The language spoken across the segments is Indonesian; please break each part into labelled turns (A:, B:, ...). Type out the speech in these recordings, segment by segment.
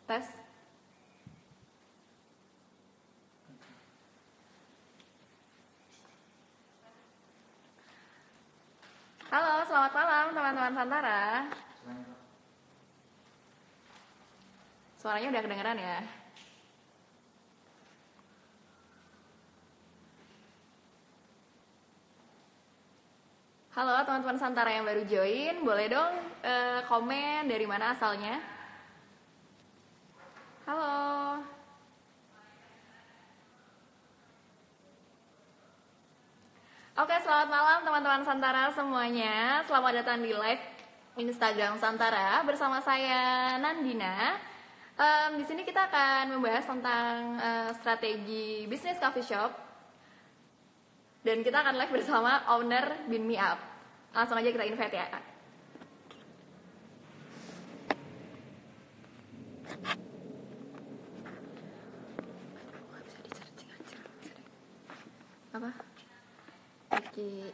A: Tes. Halo, selamat malam teman-teman Santara. Suaranya udah kedengeran ya? Halo teman-teman Santara yang baru join, boleh dong komen dari mana asalnya? Halo. Oke, selamat malam teman-teman Santara semuanya. Selamat datang di live Instagram Santara bersama saya Nandina. Di sini kita akan membahas tentang strategi bisnis coffee shop. Dan kita akan live bersama owner Bean Me Up. Langsung aja kita invite ya. Apa? Oke.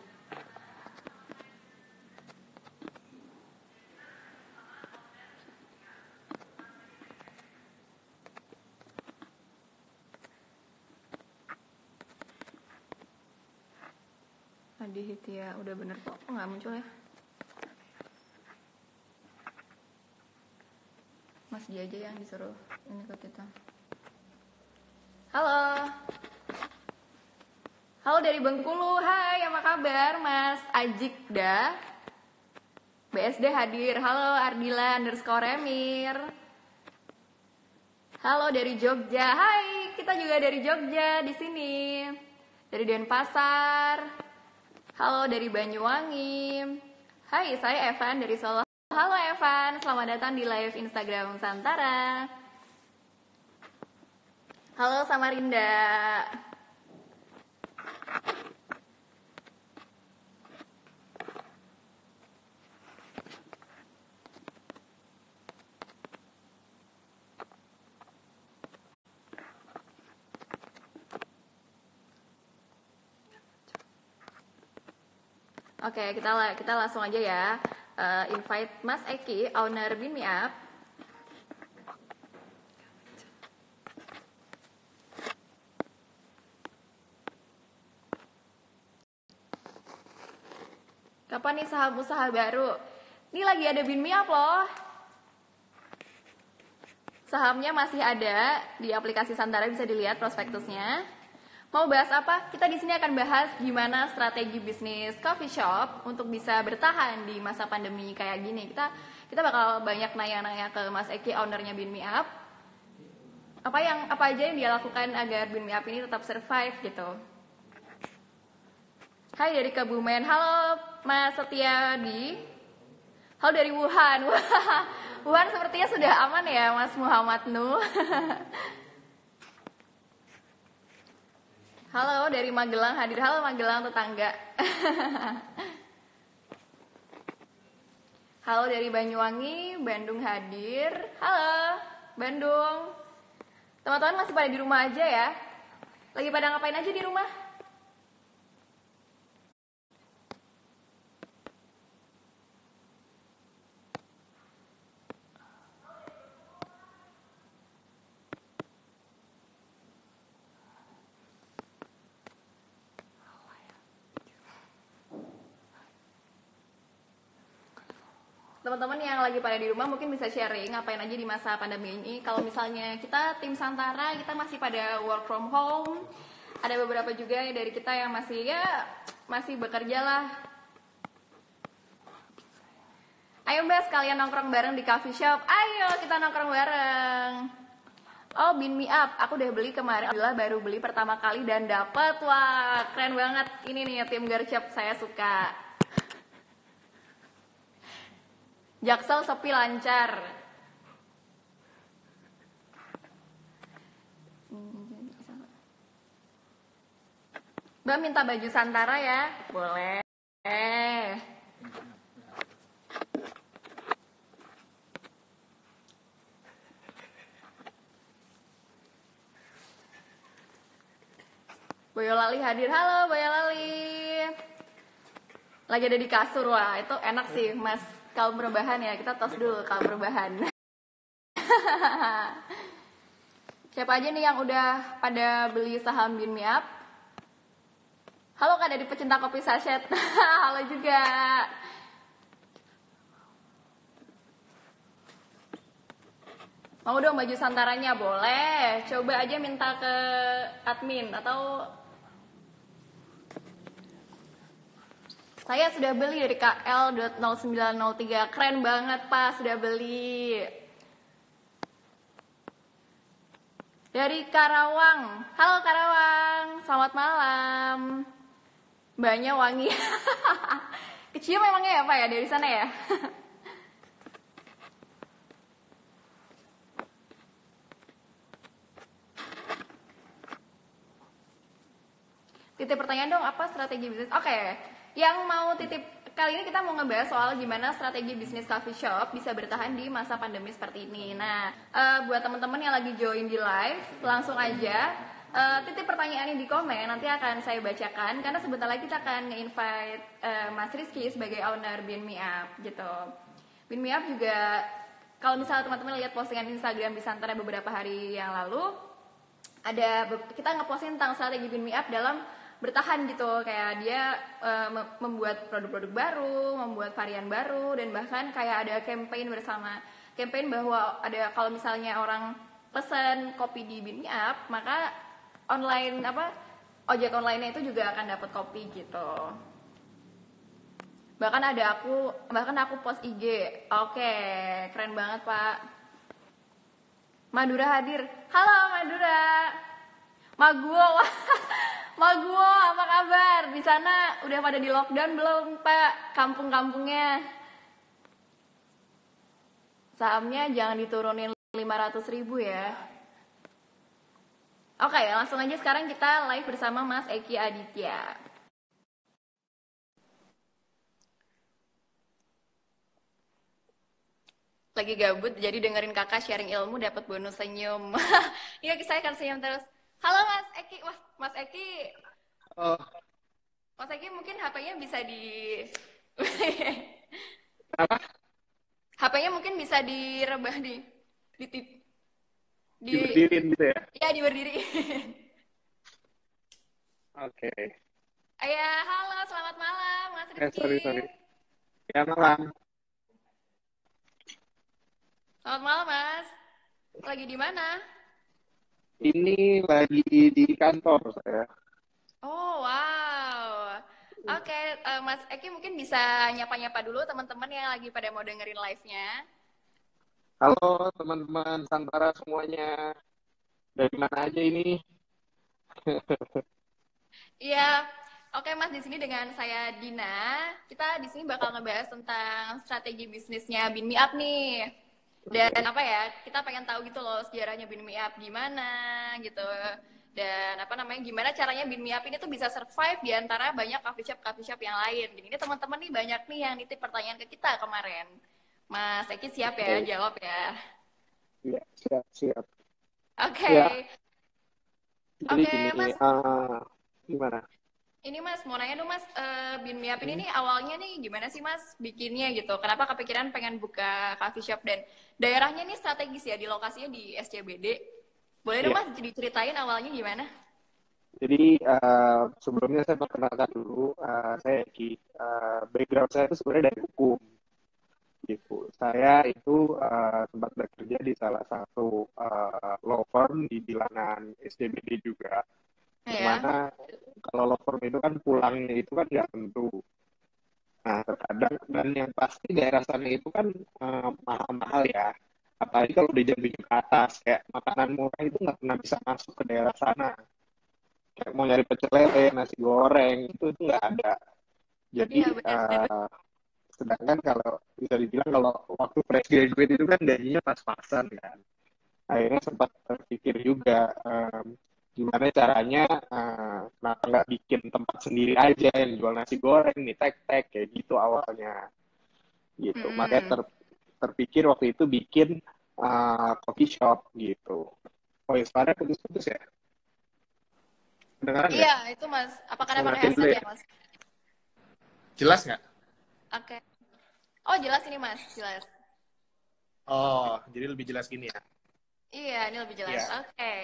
A: Adi Hitya, udah bener kok nggak muncul ya? Mas dia aja yang disuruh ini ke kita. Halo. Halo dari Bengkulu, hai apa kabar Mas Ajikda? BSD hadir, halo Ardila _ Emir. Halo dari Jogja, hai kita juga dari Jogja di sini. Dari Denpasar. Halo dari Banyuwangi. Hai, saya Evan dari Solo. Halo Evan, selamat datang di live Instagram Santara. Halo Samarinda. Oke, kita langsung aja ya. Invite Mas Eki, owner Bean Me Up. Kapan nih saham usaha baru? Ini lagi ada Bean Me Up loh. Sahamnya masih ada di aplikasi Santara, bisa dilihat prospektusnya. Mau bahas apa? Kita di sini akan bahas gimana strategi bisnis coffee shop untuk bisa bertahan di masa pandemi kayak gini. Kita bakal banyak nanya-nanya ke Mas Eki, ownernya Bean Me Up. Apa aja yang dia lakukan agar Bean Me Up ini tetap survive gitu. Hai dari Kebumen. Halo Mas Setiadi. Halo dari Wuhan. Wuhan sepertinya sudah aman ya Mas Muhammad Nuh. Halo dari Magelang hadir. Halo Magelang tetangga. Halo dari Banyuwangi, Bandung hadir. Halo Bandung. Teman-teman masih pada di rumah aja ya? Lagi pada ngapain aja di rumah? Teman-teman yang lagi pada di rumah mungkin bisa sharing ngapain aja di masa pandemi ini. Kalau misalnya kita tim Santara, kita masih pada work from home. Ada beberapa juga dari kita yang masih bekerja lah. Ayo Mbak sekalian nongkrong bareng di coffee shop. Ayo kita nongkrong bareng. Oh Bean Me Up, aku udah beli kemarin. Alhamdulillah baru beli pertama kali dan dapet. Wah keren banget. Ini nih tim Gercep, saya suka. Jaksel sepi lancar. Mbak minta baju Santara ya? Boleh. Boyolali hadir. Halo Boyolali. Lagi ada di kasur, wah itu enak sih Mas. Kaum perubahan ya, kita tos dulu kaum perubahan. Siapa aja nih yang udah pada beli saham Bean Me Up? Halo Kak dari pecinta kopi sachet. Halo juga. Mau dong baju santaranya? Boleh. Coba aja minta ke admin atau saya sudah beli dari KL.0903. Keren banget Pak, sudah beli. Dari Karawang. Halo Karawang, selamat malam. Mbaknya wangi. Kecium memangnya ya Pak ya dari sana ya? Titip pertanyaan dong, apa strategi bisnis? Oke, yang mau titip kali ini kita mau ngebahas soal gimana strategi bisnis coffee shop bisa bertahan di masa pandemi seperti ini. Nah, buat teman-teman yang lagi join di live, langsung aja titip pertanyaan ini di komen, nanti akan saya bacakan karena sebentar lagi kita akan nge-invite Mas Rizky sebagai owner Bean Me Up gitu. Bean Me Up juga kalau misalnya teman-teman lihat postingan Instagram Bisantara beberapa hari yang lalu, kita ngeposting tentang strategi Bean Me Up dalam bertahan gitu, kayak dia membuat produk-produk baru, membuat varian baru, dan bahkan kayak ada campaign bahwa ada kalau misalnya orang pesen kopi di Bean Me Up, maka ojek online-nya itu juga akan dapat kopi gitu. Bahkan aku post IG. Oke, keren banget Pak. Madura hadir. Halo Madura. Maguwo. Maguwo, apa kabar? Di sana udah pada di lockdown belum, Pak? Kampung-kampungnya. Sahamnya jangan diturunin 500.000 ya. Oke, langsung aja sekarang kita live bersama Mas Eki Aditya. Lagi gabut, jadi dengerin kakak sharing ilmu dapat bonus senyum. Iya, saya akan senyum terus. Halo Mas Eki, wah Mas Eki.
B: Oh,
A: Mas Eki mungkin HP-nya bisa
B: apa?
A: HP-nya mungkin bisa direbah di
B: Diberdiriin gitu ya?
A: ya diberdiri.
B: Oke.
A: Ya, halo, selamat malam Mas Rizky.
B: Sorry. Ya, malam.
A: Selamat malam Mas. Lagi di mana?
B: Ini lagi di kantor saya.
A: Oh, wow. Oke, Mas Eki mungkin bisa nyapa-nyapa dulu teman-teman yang lagi pada mau dengerin live-nya.
B: Halo teman-teman Santara semuanya. Dari mana aja ini?
A: Iya, oke Mas, di sini dengan saya Dina. Kita di sini bakal ngebahas tentang strategi bisnisnya Bean Me Up nih. Dan apa ya, kita pengen tahu gitu loh sejarahnya Bean Me Up gimana gitu. Dan apa namanya, gimana caranya Bean Me Up ini tuh bisa survive di antara banyak coffee shop yang lain. Jadi ini teman-teman nih banyak nih yang nitip pertanyaan ke kita kemarin. Mas Eki siap ya
B: Oke.
A: jawab ya.
B: Ya, siap.
A: Oke.
B: Ya, jadi
A: Oke,
B: gini,
A: Mas.
B: gimana?
A: Ini Mas, mau nanya dong Mas, Bean Me Up ini
B: Hmm,
A: nih awalnya nih gimana sih Mas bikinnya gitu? Kenapa kepikiran pengen buka coffee shop dan daerahnya nih strategis ya, di lokasinya di SCBD. Boleh dong
B: Iya,
A: Mas diceritain awalnya gimana?
B: jadi sebelumnya saya perkenalkan dulu, saya Eki. Background saya itu sebenarnya dari hukum. Gitu. Saya itu sempat bekerja di salah satu law firm di bilangan SCBD juga, yang
A: Ya.
B: mana kalau law firm itu kan pulangnya itu kan nggak tentu. Nah, terkadang dan yang pasti daerah sana itu kan mahal-mahal ya. Apalagi kalau di jam-jam ke atas, kayak makanan murah itu nggak pernah bisa masuk ke daerah sana. Kayak mau nyari pecel lele, nasi goreng, itu nggak ada. Jadi
A: Iya benar.
B: sedangkan kalau bisa dibilang kalau waktu fresh graduate itu kan gajinya pas-pasan kan. Akhirnya sempat terpikir juga gimana caranya kenapa nggak bikin tempat sendiri aja yang jual nasi goreng nih tek-tek kayak gitu awalnya gitu. Makanya
A: Hmm.
B: terpikir waktu itu bikin coffee shop gitu. Oh ya, suara putus-putus ya? Kedengaran
A: Iya,
B: nggak?
A: itu Mas. Apa karena
B: Saya
A: pakai
B: matiin dulu
A: headset
B: ya.
A: ya Mas?
B: Jelas nggak?
A: Oke. Oh jelas ini Mas, jelas.
B: Oh, jadi lebih jelas gini ya.
A: Iya, ini lebih jelas.
B: Iya.
A: Oke.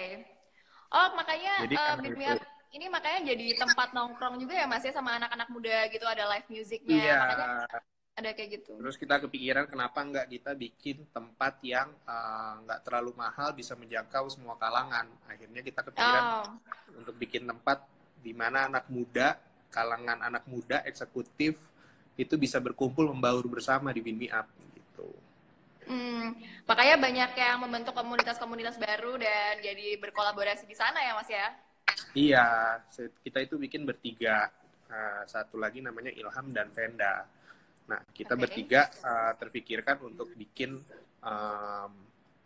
A: Oh, makanya
B: Jadi karena
A: Beat Me
B: itu.
A: Up ini makanya jadi tempat nongkrong juga ya Mas ya sama anak-anak muda gitu, ada live musicnya.
B: Iya.
A: Makanya ada kayak gitu.
B: Terus kita kepikiran kenapa nggak kita bikin tempat yang nggak terlalu mahal bisa menjangkau semua kalangan. Akhirnya kita kepikiran
A: Oh.
B: untuk bikin tempat di mana anak muda, kalangan anak muda, eksekutif itu bisa berkumpul membaur bersama di Bin Me Up gitu.
A: Makanya banyak yang membentuk komunitas-komunitas baru dan jadi berkolaborasi di sana ya Mas ya.
B: Iya, kita itu bikin bertiga. Satu lagi namanya Ilham dan Venda. Nah, kita
A: Oke.
B: bertiga terfikirkan untuk bikin um,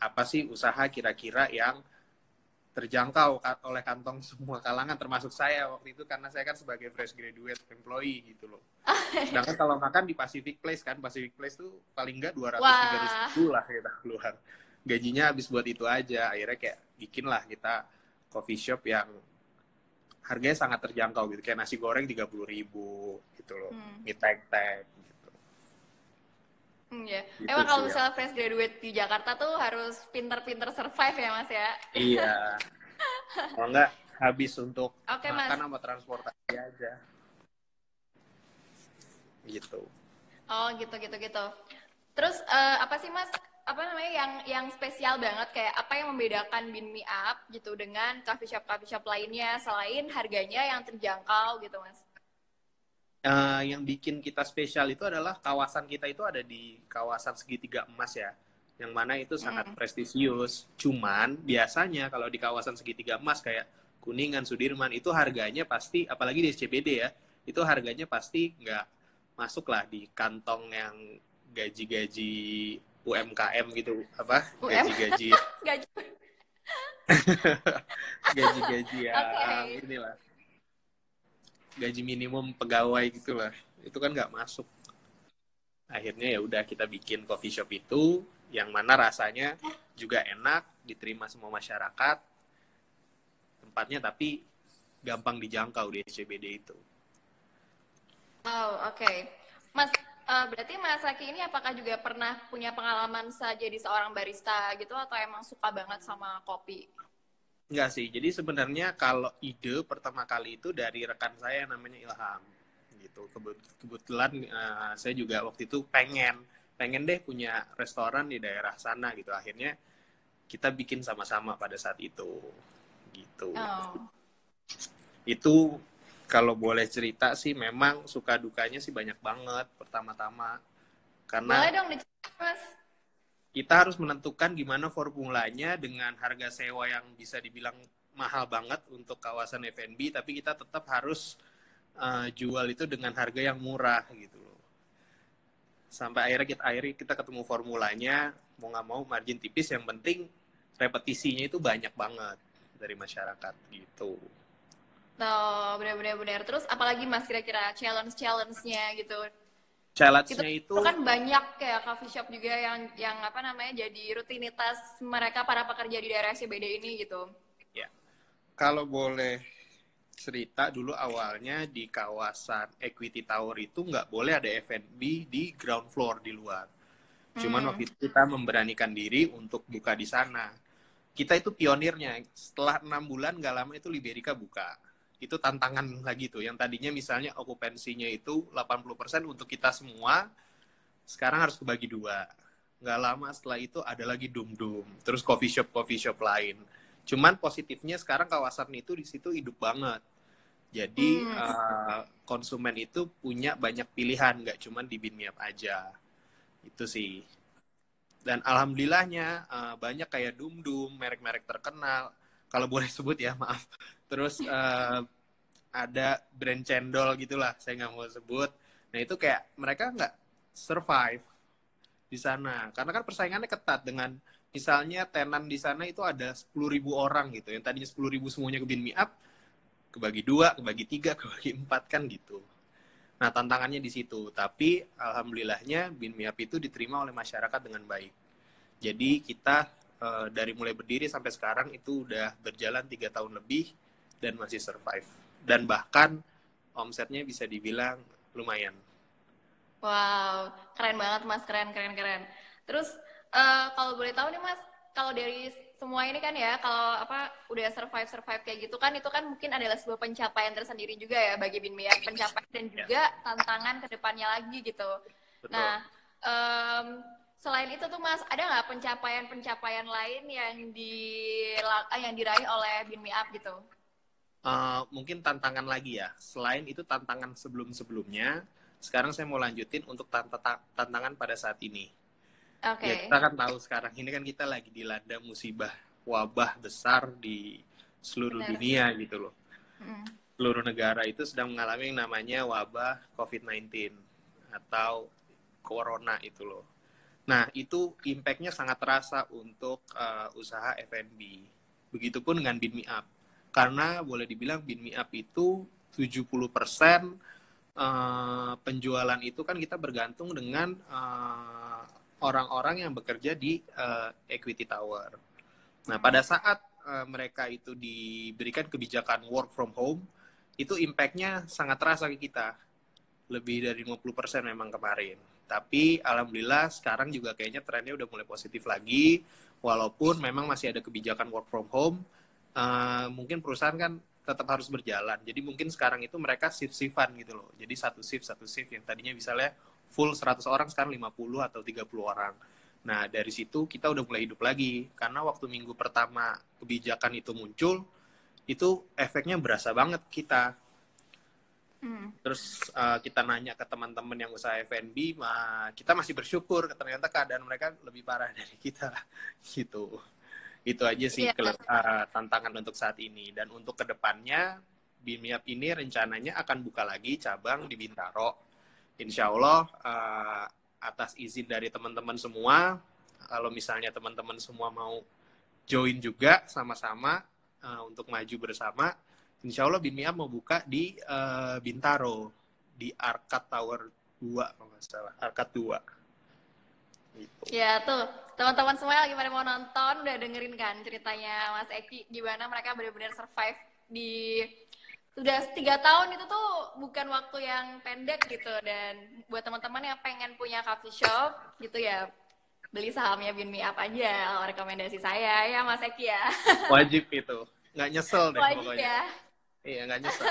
B: apa sih usaha kira-kira yang terjangkau oleh kantong semua kalangan, termasuk saya waktu itu karena saya kan sebagai fresh graduate employee gitu loh. Sedangkan kalau makan di Pacific Place kan, Pacific Place tuh paling nggak 200-300
A: Wah.
B: ribu lah kita keluar. Gajinya habis buat itu aja. Akhirnya kayak bikin lah kita coffee shop yang harganya sangat terjangkau gitu. Kayak nasi goreng 30 ribu gitu loh.
A: Hmm.
B: Mie tek-tek gitu.
A: Ya.
B: Gitu
A: Emang kalau
B: sih ya.
A: misalnya fresh graduate di Jakarta tuh harus pinter-pinter survive ya Mas ya.
B: Iya. Kalau nggak habis untuk
A: Oke Mas.
B: makan sama transportasi aja. Gitu.
A: Oh gitu gitu gitu. Terus apa sih Mas? Apa namanya yang spesial banget kayak apa yang membedakan Bin Me Up gitu dengan coffee shop lainnya selain harganya yang terjangkau gitu Mas?
B: Yang bikin kita spesial itu adalah kawasan kita itu ada di kawasan segitiga emas ya, yang mana itu sangat
A: Hmm.
B: prestisius. Cuman biasanya kalau di kawasan segitiga emas kayak Kuningan, Sudirman itu harganya pasti, apalagi di SCBD ya, itu harganya pasti nggak masuk lah di kantong yang gaji-gaji UMKM gitu, apa
A: UM
B: gaji-gaji
A: gaji.
B: gaji-gaji yang
A: Oke.
B: inilah gaji minimum pegawai gitulah, itu kan nggak masuk. Akhirnya ya udah kita bikin coffee shop itu yang mana rasanya juga enak, diterima semua masyarakat, tempatnya tapi gampang dijangkau di SCBD itu.
A: Oh, oke. Mas, berarti Mas Aki ini apakah juga pernah punya pengalaman jadi seorang barista gitu atau emang suka banget sama kopi?
B: Enggak sih, jadi sebenarnya kalau ide pertama kali itu dari rekan saya yang namanya Ilham gitu. Kebetulan saya juga waktu itu pengen deh punya restoran di daerah sana gitu. Akhirnya kita bikin sama-sama pada saat itu gitu.
A: Oh.
B: Itu kalau boleh cerita sih memang suka dukanya sih banyak banget pertama-tama.
A: Boleh
B: Karena
A: dong diceritain, Mas.
B: kita harus menentukan gimana formulanya dengan harga sewa yang bisa dibilang mahal banget untuk kawasan F&B, tapi kita tetap harus jual itu dengan harga yang murah gitu loh. Sampai akhirnya kita ketemu formulanya, mau nggak mau margin tipis, yang penting repetisinya itu banyak banget dari masyarakat gitu.
A: Tuh, benar-benar. Terus apalagi Mas kira-kira challenge-nya gitu. Itu
B: Challenge-nya itu
A: kan banyak kayak coffee shop juga yang apa namanya jadi rutinitas mereka para pekerja di daerah CBD ini gitu.
B: ya, kalau boleh cerita dulu awalnya di kawasan Equity Tower itu nggak boleh ada F&B di ground floor di luar. Cuman waktu
A: Hmm.
B: itu kita memberanikan diri untuk buka di sana. Kita itu pionirnya. Setelah 6 bulan nggak lama itu Liberica buka. Itu tantangan lagi tuh. Yang tadinya misalnya okupansinya itu 80% untuk kita semua, sekarang harus kebagi dua. Nggak lama setelah itu ada lagi Dum-Dum. Terus coffee shop lain. Cuman positifnya sekarang kawasan itu di situ hidup banget. Jadi
A: Hmm.
B: konsumen itu punya banyak pilihan, nggak cuma di Bin Me Up aja. Itu sih. Dan alhamdulillahnya banyak kayak Dum Dum, merek-merek terkenal. Kalau boleh sebut ya, maaf. Terus ada brand cendol gitulah, saya nggak mau sebut. Nah itu kayak mereka nggak survive di sana. Karena kan persaingannya ketat dengan misalnya tenan di sana itu ada 10.000 orang gitu. Yang tadinya 10.000 semuanya ke Bin Me Up, kebagi dua, kebagi tiga, kebagi empat kan gitu. Nah tantangannya di situ. Tapi alhamdulillahnya Bin Me Up itu diterima oleh masyarakat dengan baik. Jadi kita dari mulai berdiri sampai sekarang itu udah berjalan 3 tahun lebih dan masih survive. Dan bahkan omsetnya bisa dibilang lumayan.
A: Wow, keren banget Mas, keren keren keren. Terus Kalau boleh tahu nih Mas, kalau dari semua ini kan ya, kalau apa udah survive kayak gitu kan, itu kan mungkin adalah sebuah pencapaian tersendiri juga ya bagi Binmia, pencapaian dan
B: Ya,
A: juga tantangan kedepannya lagi gitu.
B: betul.
A: Nah, selain itu tuh Mas, ada nggak pencapaian-pencapaian lain yang diraih oleh Binmia gitu?
B: Mungkin tantangan lagi ya. Selain itu tantangan sebelum-sebelumnya, sekarang saya mau lanjutin untuk tantangan pada saat ini.
A: Oke.
B: Ya, kita kan tahu sekarang ini kan kita lagi dilanda musibah wabah besar di seluruh
A: Benar.
B: dunia gitu loh.
A: Mm.
B: Seluruh negara itu sedang mengalami yang namanya wabah COVID-19 atau corona itu loh. Nah, itu impact-nya sangat terasa untuk usaha F&B. Begitupun dengan Bin Me Up. Karena boleh dibilang Bin Me Up itu 70% penjualan itu kan kita bergantung dengan orang-orang yang bekerja di Equity Tower. Nah, pada saat mereka itu diberikan kebijakan work from home, itu impact-nya sangat terasa ke kita. Lebih dari 50% memang kemarin. Tapi alhamdulillah sekarang juga kayaknya trennya udah mulai positif lagi. Walaupun memang masih ada kebijakan work from home, mungkin perusahaan kan tetap harus berjalan. Jadi mungkin sekarang itu mereka shift-shiftan gitu loh. Jadi satu shift yang tadinya misalnya full 100 orang sekarang 50 atau 30 orang. Nah, dari situ kita udah mulai hidup lagi. Karena waktu minggu pertama kebijakan itu muncul, itu efeknya berasa banget kita.
A: Mm.
B: Terus kita nanya ke teman-teman yang usaha F&B, kita masih bersyukur ternyata keadaan mereka lebih parah dari kita gitu. Itu aja sih
A: Iya.
B: tantangan untuk saat ini. Dan untuk kedepannya, Bimiap ini rencananya akan buka lagi cabang di Bintaro. Insya Allah atas izin dari teman-teman semua, kalau misalnya teman-teman semua mau join juga sama-sama untuk maju bersama, Insya Allah Bimiap mau buka di Bintaro, di Arcade Tower 2 kalau nggak salah, Arcade 2. Gitu.
A: Ya tuh, teman-teman semua lagi pada mau nonton, udah dengerin kan ceritanya Mas Eki gimana mereka benar-benar survive di sudah 3 tahun itu tuh bukan waktu yang pendek gitu. Dan buat teman-teman yang pengen punya coffee shop gitu ya, beli sahamnya Bin Me Up aja, rekomendasi saya ya Mas Eki ya.
B: Wajib itu, nggak nyesel deh
A: Wajib
B: pokoknya.
A: ya.
B: Iya, nggak nyesel.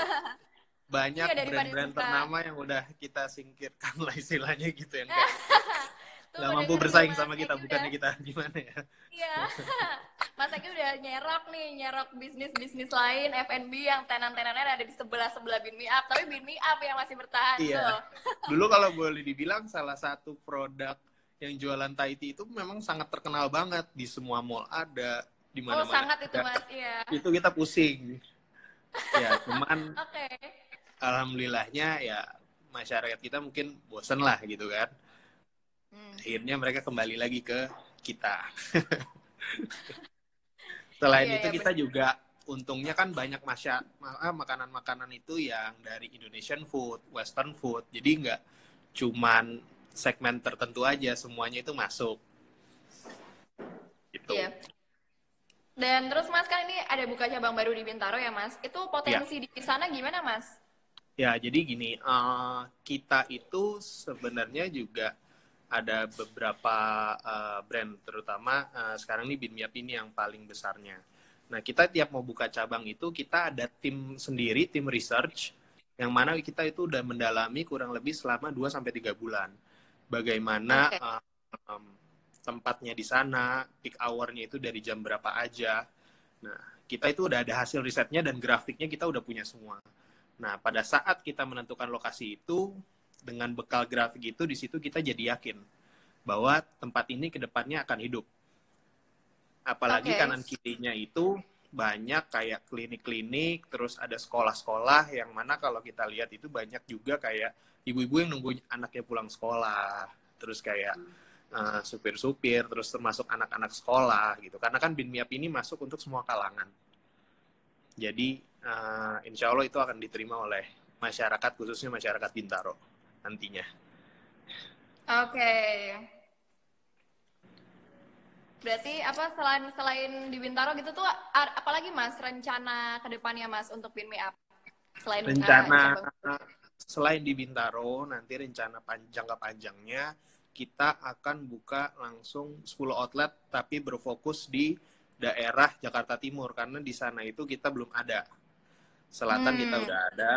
B: Banyak
A: Iya daripada
B: brand-brand
A: kita
B: ternama yang udah kita singkirkan lah istilahnya gitu, yang nggak
A: tuh
B: mampu
A: dengerin tuh
B: bersaing
A: Mas
B: sama kita,
A: Eki udah.
B: bukannya kita gimana ya.
A: Iya. Mas Eki udah nyerok bisnis-bisnis lain F&B yang tenan-tenannya ada di sebelah-sebelah Bin Me Up, tapi Bin Me Up yang masih bertahan tuh.
B: Iya, dulu kalau boleh dibilang salah satu produk yang jualan Thai tea itu memang sangat terkenal banget, di semua mall ada, di
A: Oh,
B: mana-mana
A: sangat itu
B: ada.
A: Mas, iya.
B: Itu kita pusing ya, cuman
A: Oke.
B: alhamdulillahnya ya masyarakat kita mungkin bosen lah gitu kan,
A: Hmm.
B: akhirnya mereka kembali lagi ke kita. Selain
A: Iya,
B: itu
A: iya
B: kita
A: benar.
B: juga untungnya kan banyak makanan-makanan itu yang dari Indonesian food, Western food. Jadi nggak cuman segmen tertentu aja, semuanya itu masuk gitu.
A: Iya. Dan terus Mas kan ini ada buka cabang baru di Bintaro ya Mas. Itu
B: Ya,
A: potensi di sana gimana Mas?
B: ya jadi gini, kita itu sebenarnya juga ada beberapa brand, terutama sekarang ini Binmiap ini yang paling besarnya. Nah, kita tiap mau buka cabang itu kita ada tim sendiri, tim research, yang mana kita itu udah mendalami kurang lebih selama 2 sampai 3 bulan. Bagaimana
A: Oke.
B: tempatnya di sana, peak hour-nya itu dari jam berapa aja. Nah, kita itu udah ada hasil risetnya dan grafiknya kita udah punya semua. Nah, pada saat kita menentukan lokasi itu, dengan bekal grafik itu, di situ kita jadi yakin bahwa tempat ini ke depannya akan hidup. Apalagi
A: Oke.
B: kanan kirinya itu banyak kayak klinik-klinik, terus ada sekolah-sekolah yang mana kalau kita lihat itu banyak juga kayak ibu-ibu yang nunggu anaknya pulang sekolah, terus kayak supir-supir, terus termasuk anak-anak sekolah gitu. Karena kan Bin Miap ini masuk untuk semua kalangan. Jadi insya Allah itu akan diterima oleh masyarakat, khususnya masyarakat Bintaro nantinya.
A: Oke. Berarti apa selain selain di Bintaro gitu tuh apalagi Mas rencana ke depannya Mas untuk Bin Me Up selain
B: Rencana
A: cabang.
B: selain di Bintaro, nanti rencana jangka panjangnya
C: kita akan buka langsung 10 outlet tapi berfokus di daerah Jakarta Timur karena di sana itu kita belum ada. Selatan kita udah ada,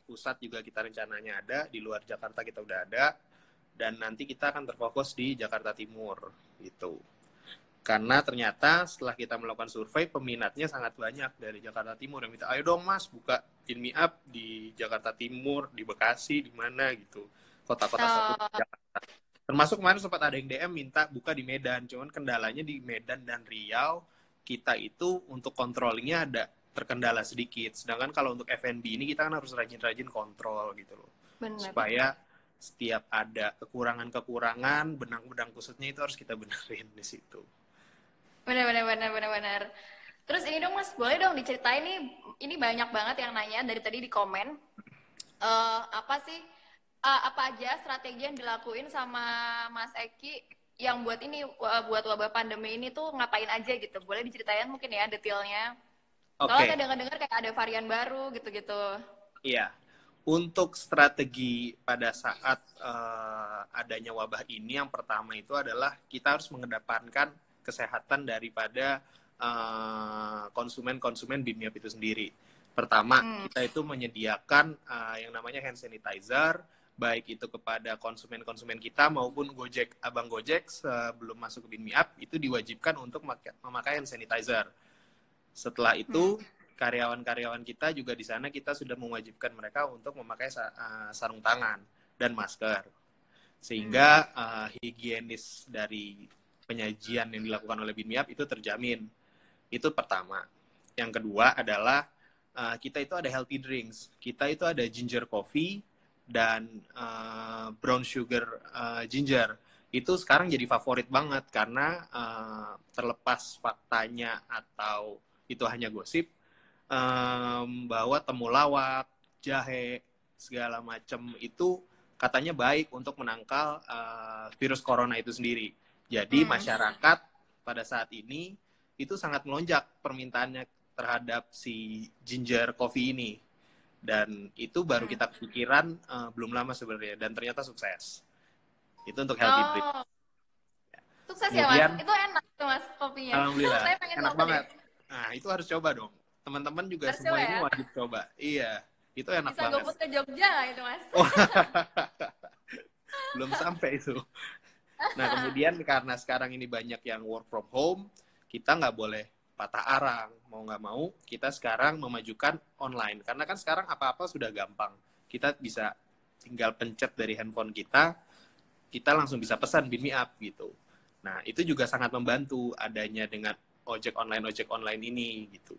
C: pusat juga kita rencananya ada, di luar Jakarta kita udah ada, dan nanti kita akan terfokus di Jakarta Timur gitu. Karena ternyata setelah kita melakukan survei, peminatnya sangat banyak dari Jakarta Timur yang minta, ayo dong mas buka Pin Me Up di Jakarta Timur, di Bekasi, di mana gitu. Kota-kota satu di Jakarta. Termasuk kemarin sempat ada yang DM minta buka di Medan, cuman kendalanya di Medan dan Riau, kita itu untuk controllingnya ada terkendala sedikit. Sedangkan kalau untuk F&B ini kita kan harus rajin-rajin kontrol gitu loh.
A: Bener.
C: Supaya setiap ada kekurangan-kekurangan, benang-benang kusutnya itu harus kita benerin di situ.
A: Benar. Terus ini dong mas, boleh dong diceritain nih, ini banyak banget yang nanya dari tadi di komen. Apa aja strategi yang dilakuin sama Mas Eki yang buat ini, buat wabah pandemi ini tuh ngapain aja gitu? Boleh diceritain mungkin ya detailnya? Soalnya dengar-dengar kayak ada varian baru gitu-gitu.
C: Iya. Untuk strategi pada saat adanya wabah ini, yang pertama itu adalah kita harus mengedepankan kesehatan daripada konsumen-konsumen Bim Me Up itu sendiri. Pertama, kita itu menyediakan yang namanya hand sanitizer, baik itu kepada konsumen-konsumen kita maupun abang Gojek sebelum masuk ke Bim Me Up, itu diwajibkan untuk memakai hand sanitizer. Setelah itu, karyawan-karyawan kita juga di sana kita sudah mewajibkan mereka untuk memakai sarung tangan dan masker. Sehingga higienis dari penyajian yang dilakukan oleh Bim Me Up itu terjamin. Itu pertama. Yang kedua adalah kita itu ada healthy drinks. Kita itu ada ginger coffee dan brown sugar ginger. Itu sekarang jadi favorit banget karena terlepas faktanya atau itu hanya gosip, bahwa temulawak, jahe, segala macam itu katanya baik untuk menangkal virus corona itu sendiri. Jadi masyarakat pada saat ini itu sangat melonjak permintaannya terhadap si ginger coffee ini. Dan itu baru kita kepikiran belum lama sebenarnya, dan ternyata sukses. Itu untuk healthy drink.
A: Sukses kemudian, ya mas? Itu enak tuh mas kopinya.
C: Alhamdulillah,
A: Saya pengen
C: enak banget.
A: Deh.
C: Nah itu harus coba dong. Teman-teman juga
A: harus
C: semua
A: coba,
C: ini
A: ya?
C: wajib coba. Iya, itu enak
A: bisa
C: banget.
A: Bisa GoFood ke Jogja nggak itu mas?
C: Belum sampai itu. Nah kemudian karena sekarang ini banyak yang work from home, kita nggak boleh patah arang. Mau nggak mau, kita sekarang memajukan online. Karena kan sekarang apa-apa sudah gampang. Kita bisa tinggal pencet dari handphone kita langsung bisa pesan Bim Me Up gitu. Nah itu juga sangat membantu adanya dengan ojek online ini gitu.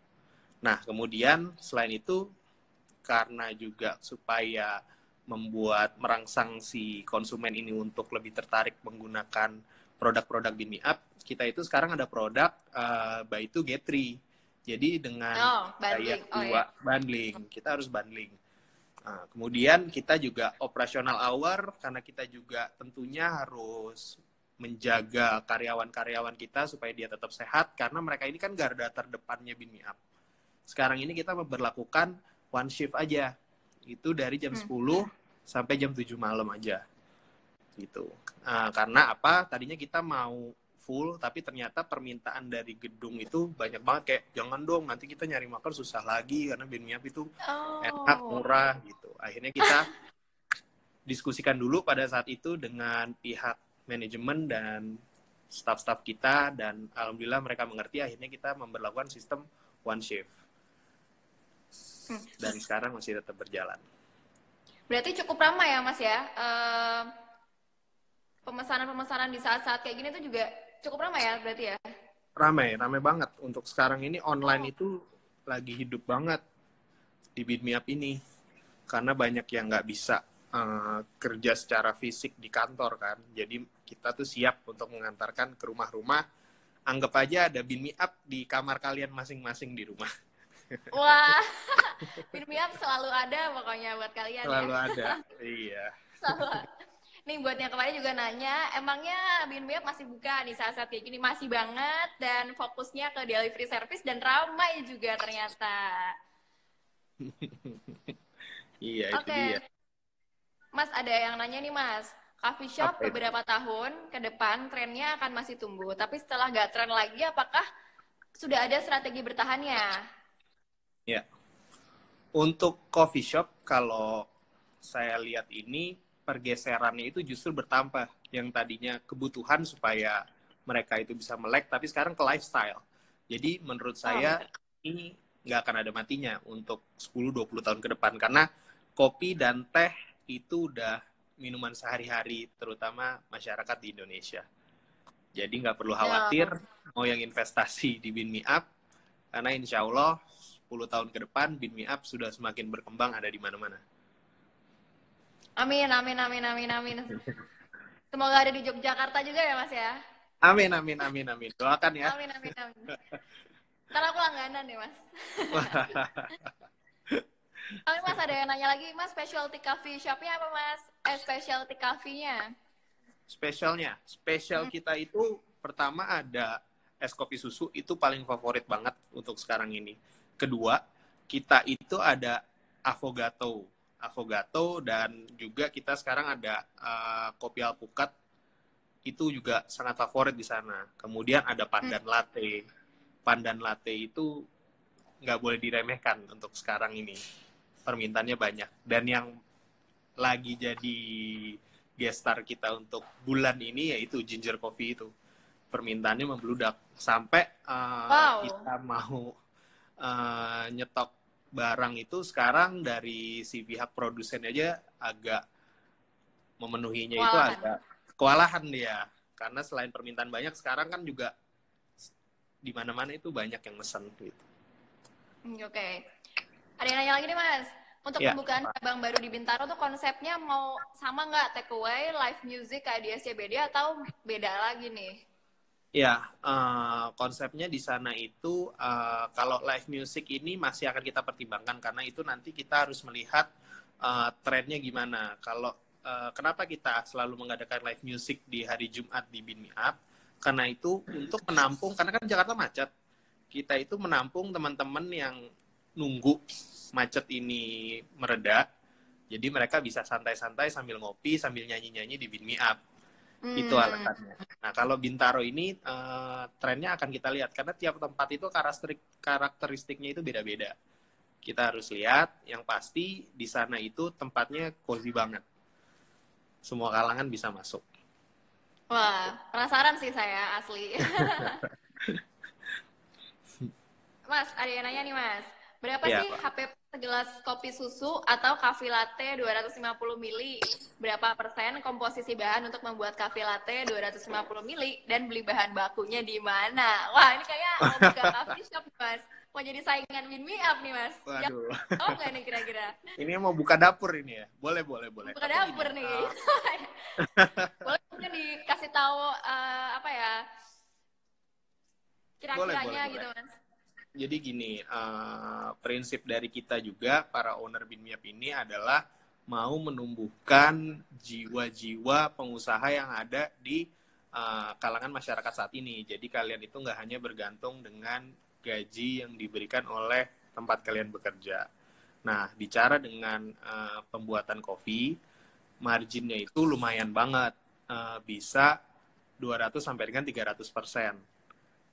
C: Nah kemudian selain itu, karena juga supaya membuat merangsang si konsumen ini untuk lebih tertarik menggunakan produk-produk Bim Me Up, kita itu sekarang ada produk buy two get three. Jadi dengan bundling, kita harus bundling. Nah, kemudian kita juga operasional hour, karena kita juga tentunya harus menjaga karyawan-karyawan kita supaya dia tetap sehat, karena mereka ini kan garda terdepannya Bim Me Up. Sekarang ini kita memberlakukan one shift aja. Itu dari jam 10 sampai jam 7 malam aja. Gitu. Karena apa? Tadinya kita mau full, tapi ternyata permintaan dari gedung itu banyak banget. Kayak, jangan dong, nanti kita nyari makan susah lagi, karena Bim Me Up itu enak, murah, gitu. Akhirnya kita diskusikan dulu pada saat itu dengan pihak manajemen dan staff-staff kita, dan alhamdulillah mereka mengerti. Akhirnya kita memberlakukan sistem one shift. Dan sekarang masih tetap berjalan.
A: Berarti cukup ramai ya mas ya? Pemesanan-pemesanan di saat-saat kayak gini tuh juga cukup ramai ya berarti ya?
C: Ramai banget. Untuk sekarang ini online itu lagi hidup banget di Bim Me Up ini. Karena banyak yang nggak bisa kerja secara fisik di kantor kan. Jadi kita tuh siap untuk mengantarkan ke rumah-rumah. Anggap aja ada Bim Me Up di kamar kalian masing-masing di rumah.
A: Wah, Bim Me Up selalu ada pokoknya buat kalian.
C: Selalu ada, iya.
A: Selalu ada. Nih buat yang kemarin juga nanya, emangnya Bim Me Up masih buka di saat-saat kayak gini? Masih banget, dan fokusnya ke delivery service dan ramai juga ternyata.
C: Iya, itu dia.
A: Mas, ada yang nanya nih mas, coffee shop
B: Apa itu?
A: beberapa tahun ke depan trennya akan masih tumbuh, tapi setelah nggak tren lagi, apakah sudah ada strategi bertahannya?
C: Ya, untuk coffee shop kalau saya lihat ini pergeserannya itu justru bertambah. Yang tadinya kebutuhan supaya mereka itu bisa melek, tapi sekarang ke lifestyle. Jadi menurut
A: Oh,
C: saya ini nggak akan ada matinya untuk 10-20 tahun ke depan. Karena kopi dan teh itu udah minuman sehari-hari, terutama masyarakat di Indonesia. Jadi nggak perlu
A: ya.
C: khawatir mau yang investasi di Bin Me Up, karena insya Allah 10 tahun ke depan Bin Me Up sudah semakin berkembang ada di mana-mana.
A: Amin, amin, amin, amin, amin. Semoga ada di Yogyakarta juga ya, Mas ya.
C: Amin, amin, amin, amin. Doakan ya.
A: Amin, amin, amin. Ntar aku langganan deh, Mas. Tapi Mas ada yang nanya lagi, Mas specialty coffee shopnya apa, Mas? Specialty coffee-nya.
C: Spesial kita itu pertama ada es kopi susu, itu paling favorit banget untuk sekarang ini. Kedua, kita itu ada affogato. Affogato dan juga kita sekarang ada kopi alpukat, itu juga sangat favorit di sana. Kemudian ada pandan latte. Pandan latte itu nggak boleh diremehkan untuk sekarang ini. Permintaannya banyak. Dan yang lagi jadi guest star kita untuk bulan ini yaitu ginger coffee itu. Permintaannya membludak. Sampai
A: Wow.
C: kita mau nyetok barang itu sekarang dari si pihak produsen aja agak memenuhinya itu
A: Kewalahan.
C: agak kewalahan dia. Karena selain permintaan banyak, sekarang kan juga di mana-mana itu banyak yang mesen gitu.
A: Oke. Ada yang nanya lagi nih, Mas. Untuk
C: Ya.
A: pembukaan cabang baru di Bintaro tuh konsepnya mau sama nggak, take away, live music kayak di SCBD atau beda lagi nih?
C: Ya, konsepnya di sana itu kalau live music ini masih akan kita pertimbangkan karena itu nanti kita harus melihat trennya gimana. Kalau kenapa kita selalu mengadakan live music di hari Jumat di Bin Me Up? Karena itu untuk menampung, karena kan Jakarta macet. Kita itu menampung teman-teman yang nunggu macet ini mereda. Jadi mereka bisa santai-santai sambil ngopi, sambil nyanyi-nyanyi di Bin Me Up. Itu alasannya. Nah, kalau Bintaro ini trennya akan kita lihat karena tiap tempat itu karakteristiknya itu beda-beda. Kita harus lihat, yang pasti di sana itu tempatnya cozy banget. Semua kalangan bisa masuk.
A: Wah, penasaran sih saya asli. Mas, ada yang nanya nih, Mas. Berapa
C: Ya,
A: sih
C: Pak.
A: HP segelas kopi susu atau coffee latte 250 mili? Berapa persen komposisi bahan untuk membuat coffee latte 250 mili? Dan beli bahan bakunya di mana? Wah, ini kayak mau buka coffee shop, Mas. Mau jadi saingan Bin Me Up nih, Mas.
C: Waduh.
A: Jawab nggak nih kira-kira?
C: Ini mau buka dapur ini ya? Boleh.
A: Buka
C: Tapi
A: dapur
C: gini,
A: nih. Boleh mungkin dikasih tahu apa ya? Kira-kiranya
C: boleh.
A: gitu, Mas.
C: Jadi gini, prinsip dari kita juga, para owner Bin Me Up ini adalah mau menumbuhkan jiwa-jiwa pengusaha yang ada di kalangan masyarakat saat ini. Jadi kalian itu nggak hanya bergantung dengan gaji yang diberikan oleh tempat kalian bekerja. Nah, bicara dengan pembuatan kopi, marginnya itu lumayan banget. Bisa 200 sampai dengan 300%.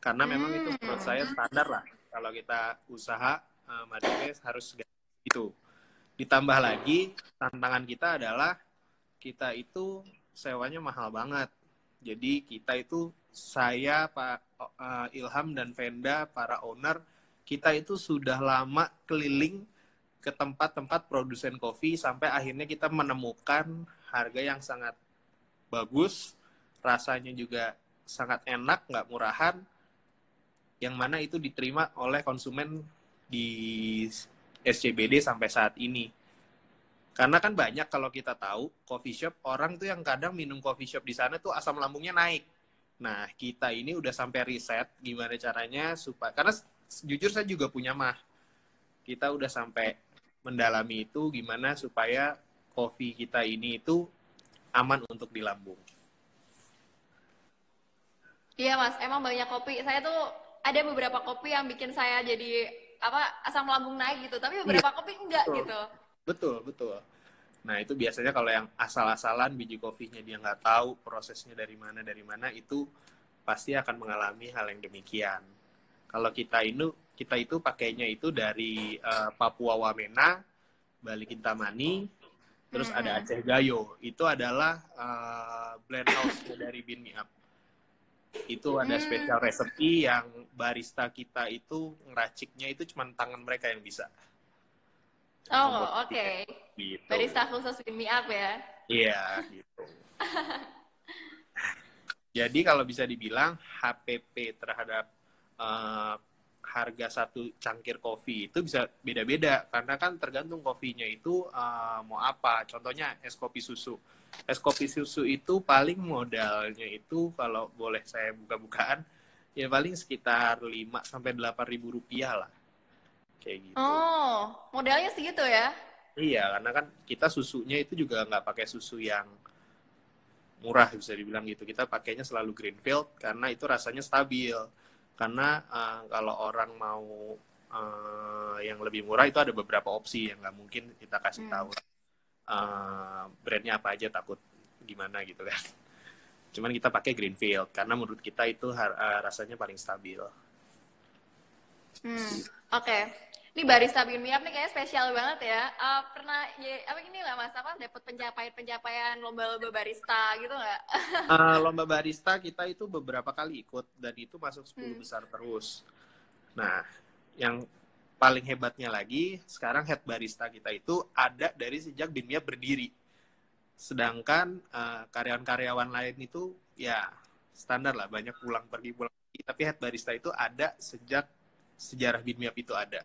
C: Karena memang itu menurut saya standar lah. Kalau kita usaha, marginnya harus gitu. Ditambah lagi, tantangan kita adalah kita itu sewanya mahal banget. Jadi kita itu, saya, Pak Ilham dan Venda, para owner, kita itu sudah lama keliling ke tempat-tempat produsen kopi sampai akhirnya kita menemukan harga yang sangat bagus, rasanya juga sangat enak, nggak murahan, yang mana itu diterima oleh konsumen di SCBD sampai saat ini. Karena kan banyak kalau kita tahu, coffee shop, orang tuh yang kadang minum coffee shop di sana tuh asam lambungnya naik. Nah, kita ini udah sampai riset gimana caranya supaya, karena jujur saya juga punya mah. Kita udah sampai mendalami itu gimana supaya kopi kita ini itu aman untuk di lambung.
A: Iya, Mas, emang banyak kopi. Saya tuh ada beberapa kopi yang bikin saya jadi asam lambung naik gitu, tapi beberapa kopi enggak
C: Betul.
A: gitu.
C: Betul. Nah, itu biasanya kalau yang asal-asalan biji kopinya dia nggak tahu prosesnya dari mana, itu pasti akan mengalami hal yang demikian. Kalau kita itu pakainya itu dari Papua Wamena, Bali Kintamani, terus ada Aceh Gayo. Itu adalah blend house dari Bean Me Up. Itu ada special recipe yang barista kita itu ngeraciknya itu cuma tangan mereka yang bisa.
A: Oh, oke.
C: Gitu.
A: Barista khusus Bean Me Up ya.
C: Iya, gitu. Jadi kalau bisa dibilang HPP terhadap harga satu cangkir kopi itu bisa beda-beda karena kan tergantung kopinya itu mau apa. Contohnya es kopi susu. Es kopi susu itu paling modalnya itu kalau boleh saya buka-bukaan ya paling sekitar 5 sampai 8 ribu rupiah lah. Kayak gitu.
A: Oh, modalnya segitu ya?
C: Iya, karena kan kita susunya itu juga nggak pakai susu yang murah bisa dibilang gitu. Kita pakainya selalu Greenfield karena itu rasanya stabil. Karena kalau orang mau yang lebih murah itu ada beberapa opsi yang nggak mungkin kita kasih tahu brandnya apa aja, takut gimana gitu kan. Cuman kita pakai Greenfield karena menurut kita itu rasanya paling stabil.
A: Oke. Ini barista Bean Me Up nih kayaknya spesial banget ya. Pernah ya, apa ini lah Mas, apa dapat pencapaian lomba-lomba barista gitu nggak?
C: Lomba barista kita itu beberapa kali ikut dan itu masuk 10 besar terus. Nah, yang paling hebatnya lagi, sekarang head barista kita itu ada dari sejak Bean Me Up berdiri. Sedangkan karyawan-karyawan lain itu ya standar lah, banyak pulang pergi. Tapi head barista itu ada sejak sejarah Bean Me Up itu ada.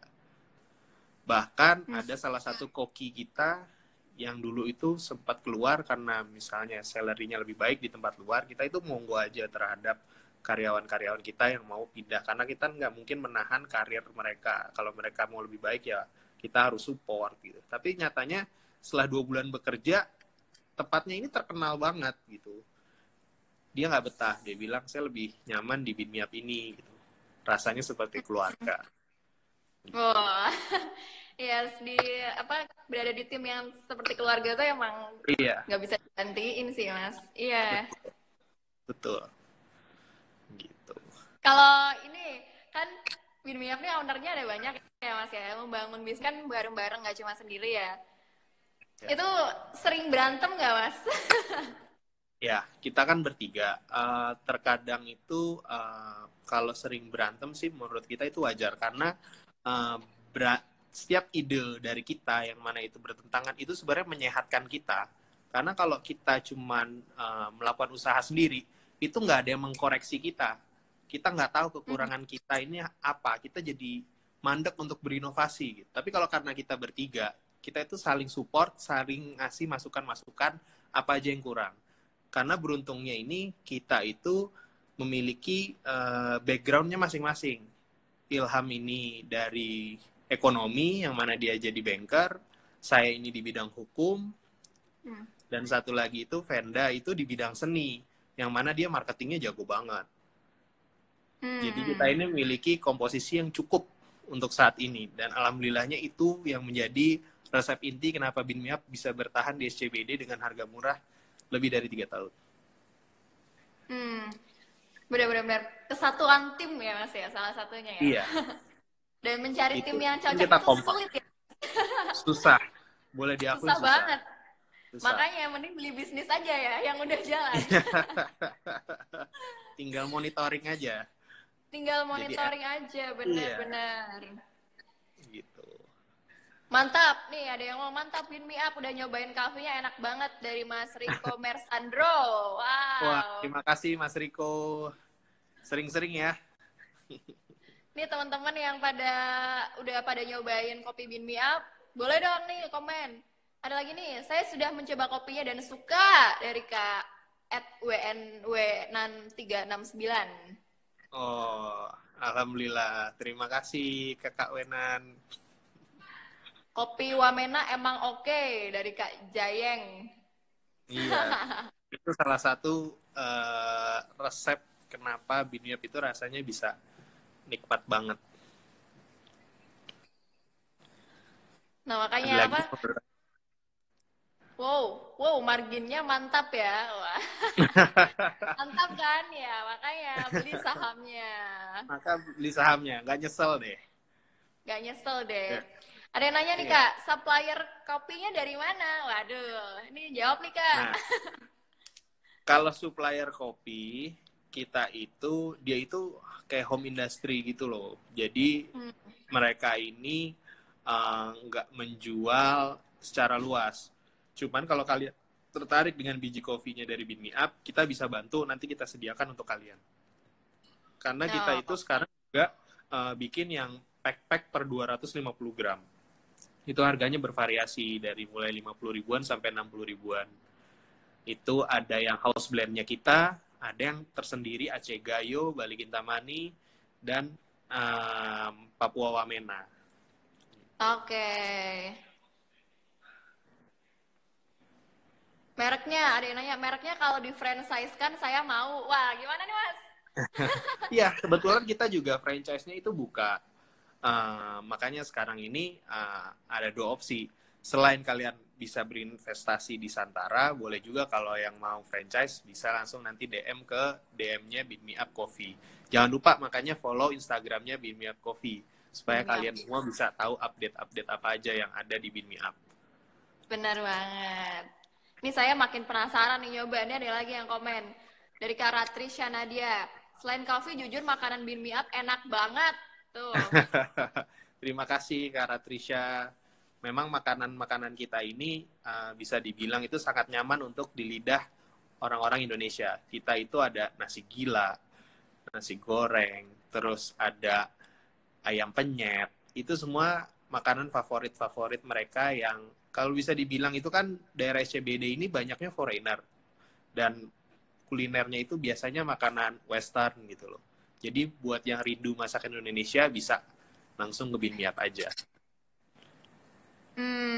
C: Bahkan ada salah satu koki kita yang dulu itu sempat keluar karena misalnya salary-nya lebih baik di tempat luar, kita itu monggo aja terhadap karyawan-karyawan kita yang mau pindah. Karena kita nggak mungkin menahan karir mereka. Kalau mereka mau lebih baik ya kita harus support gitu. Tapi nyatanya setelah 2 bulan bekerja, tempatnya ini terkenal banget gitu. Dia nggak betah, dia bilang saya lebih nyaman di Bean Me Up ini gitu. Rasanya seperti keluarga.
A: Wah, ya berada di tim yang seperti keluarga tuh emang nggak bisa digantiin sih Mas. Iya.
C: Betul. Gitu.
A: Kalau ini kan Bean Me Up nih ownernya ada banyak ya Mas ya. Membangun bisnis kan bareng-bareng nggak cuma sendiri ya. Itu sering berantem nggak Mas?
C: Ya, kita kan bertiga. Terkadang itu kalau sering berantem sih menurut kita itu wajar karena setiap ide dari kita yang mana itu bertentangan itu sebenarnya menyehatkan kita. Karena kalau kita cuman melakukan usaha sendiri, itu nggak ada yang mengkoreksi kita. Kita nggak tahu kekurangan kita ini apa. Kita jadi mandek untuk berinovasi. Gitu. Tapi kalau karena kita bertiga, kita itu saling support, saling ngasih masukan-masukan apa aja yang kurang. Karena beruntungnya ini kita itu memiliki background-nya masing-masing. Ilham ini dari ekonomi, yang mana dia jadi banker. Saya ini di bidang hukum. Dan satu lagi itu Venda itu di bidang seni, yang mana dia marketingnya jago banget. Jadi kita ini memiliki komposisi yang cukup untuk saat ini. Dan alhamdulillahnya itu yang menjadi resep inti kenapa Bean Me Up bisa bertahan di SCBD dengan harga murah lebih dari 3 tahun.
A: Benar-benar kesatuan tim ya Mas ya, salah satunya ya.
C: Iya.
A: Dan mencari tim yang cocok
C: kita
A: itu
C: kompak.
A: sulit ya.
C: Susah. Boleh diakui susah.
A: Banget.
C: Susah.
A: Makanya mending beli bisnis aja ya yang udah jalan.
C: Tinggal monitoring aja.
A: Tinggal monitoring aja, benar-benar.
C: Gitu.
A: Mantap, nih ada yang mau mantap Bean Me Up udah nyobain kafenya enak banget dari Mas Riko Mersandro. Wow.
C: Wah, terima kasih Mas Riko. Sering-sering ya.
A: Nih teman-teman yang udah pada nyobain kopi Bean Me Up, boleh dong nih komen. Ada lagi nih, saya sudah mencoba kopinya dan suka dari Kak @WNW6369.
C: Oh, alhamdulillah. Terima kasih Kakak Wenan.
A: Kopi Wamena emang oke dari Kak Jayeng.
C: Iya. Itu salah satu resep kenapa Bean Me Up itu rasanya bisa nikmat banget.
A: Nah, makanya apa? Wow, marginnya mantap ya. Wah, mantap kan ya, makanya beli sahamnya.
C: Maka beli sahamnya, nggak nyesel deh.
A: Gak nyesel deh.
C: Ya,
A: Ada yang nanya nih
C: iya.
A: Kak, supplier kopinya dari mana? Waduh, ini jawab nih Kak.
C: Nah, kalau supplier kopi kita itu dia itu kayak home industry gitu loh. Jadi
A: Hmm.
C: mereka ini nggak menjual secara luas. Cuman kalau kalian tertarik dengan biji kopinya dari Bean Me Up, kita bisa bantu, nanti kita sediakan untuk kalian. Karena kita itu
A: Oh,
C: sekarang juga bikin yang pack-pack per 250 gram. Itu harganya bervariasi dari mulai 50 ribuan sampai 60 ribuan. Itu ada yang house blend-nya kita, ada yang tersendiri Aceh Gayo, Bali Kintamani, dan Papua Wamena.
A: oke. Mereknya, ada yang nanya, mereknya kalau di franchise kan saya mau. Wah, gimana nih Mas?
C: Iya, kebetulan kita juga franchise-nya itu buka. Makanya sekarang ini ada dua opsi. Selain kalian bisa berinvestasi di Santara, boleh juga kalau yang mau franchise bisa langsung nanti DM ke DM-nya Bean Me Up Coffee. Jangan lupa makanya follow Instagram-nya Bean Me Up Coffee supaya
A: Bean Me Up.
C: kalian semua bisa tahu update-update apa aja yang ada di Bean Me Up.
A: Benar banget. Ini saya makin penasaran nih nyoba. Ini ada lagi yang komen. Dari Kak Ratrisha Nadia. Selain coffee, jujur makanan Bean Me Up enak banget. Tuh.
C: Terima kasih Kak Ratrisha. Memang makanan-makanan kita ini bisa dibilang itu sangat nyaman untuk di lidah orang-orang Indonesia. Kita itu ada nasi gila, nasi goreng, terus ada ayam penyet. Itu semua makanan favorit-favorit mereka yang kalau bisa dibilang itu kan daerah SCBD ini banyaknya foreigner. Dan kulinernya itu biasanya makanan western gitu loh. Jadi buat yang rindu masakan Indonesia bisa langsung ke Bean Me Up aja.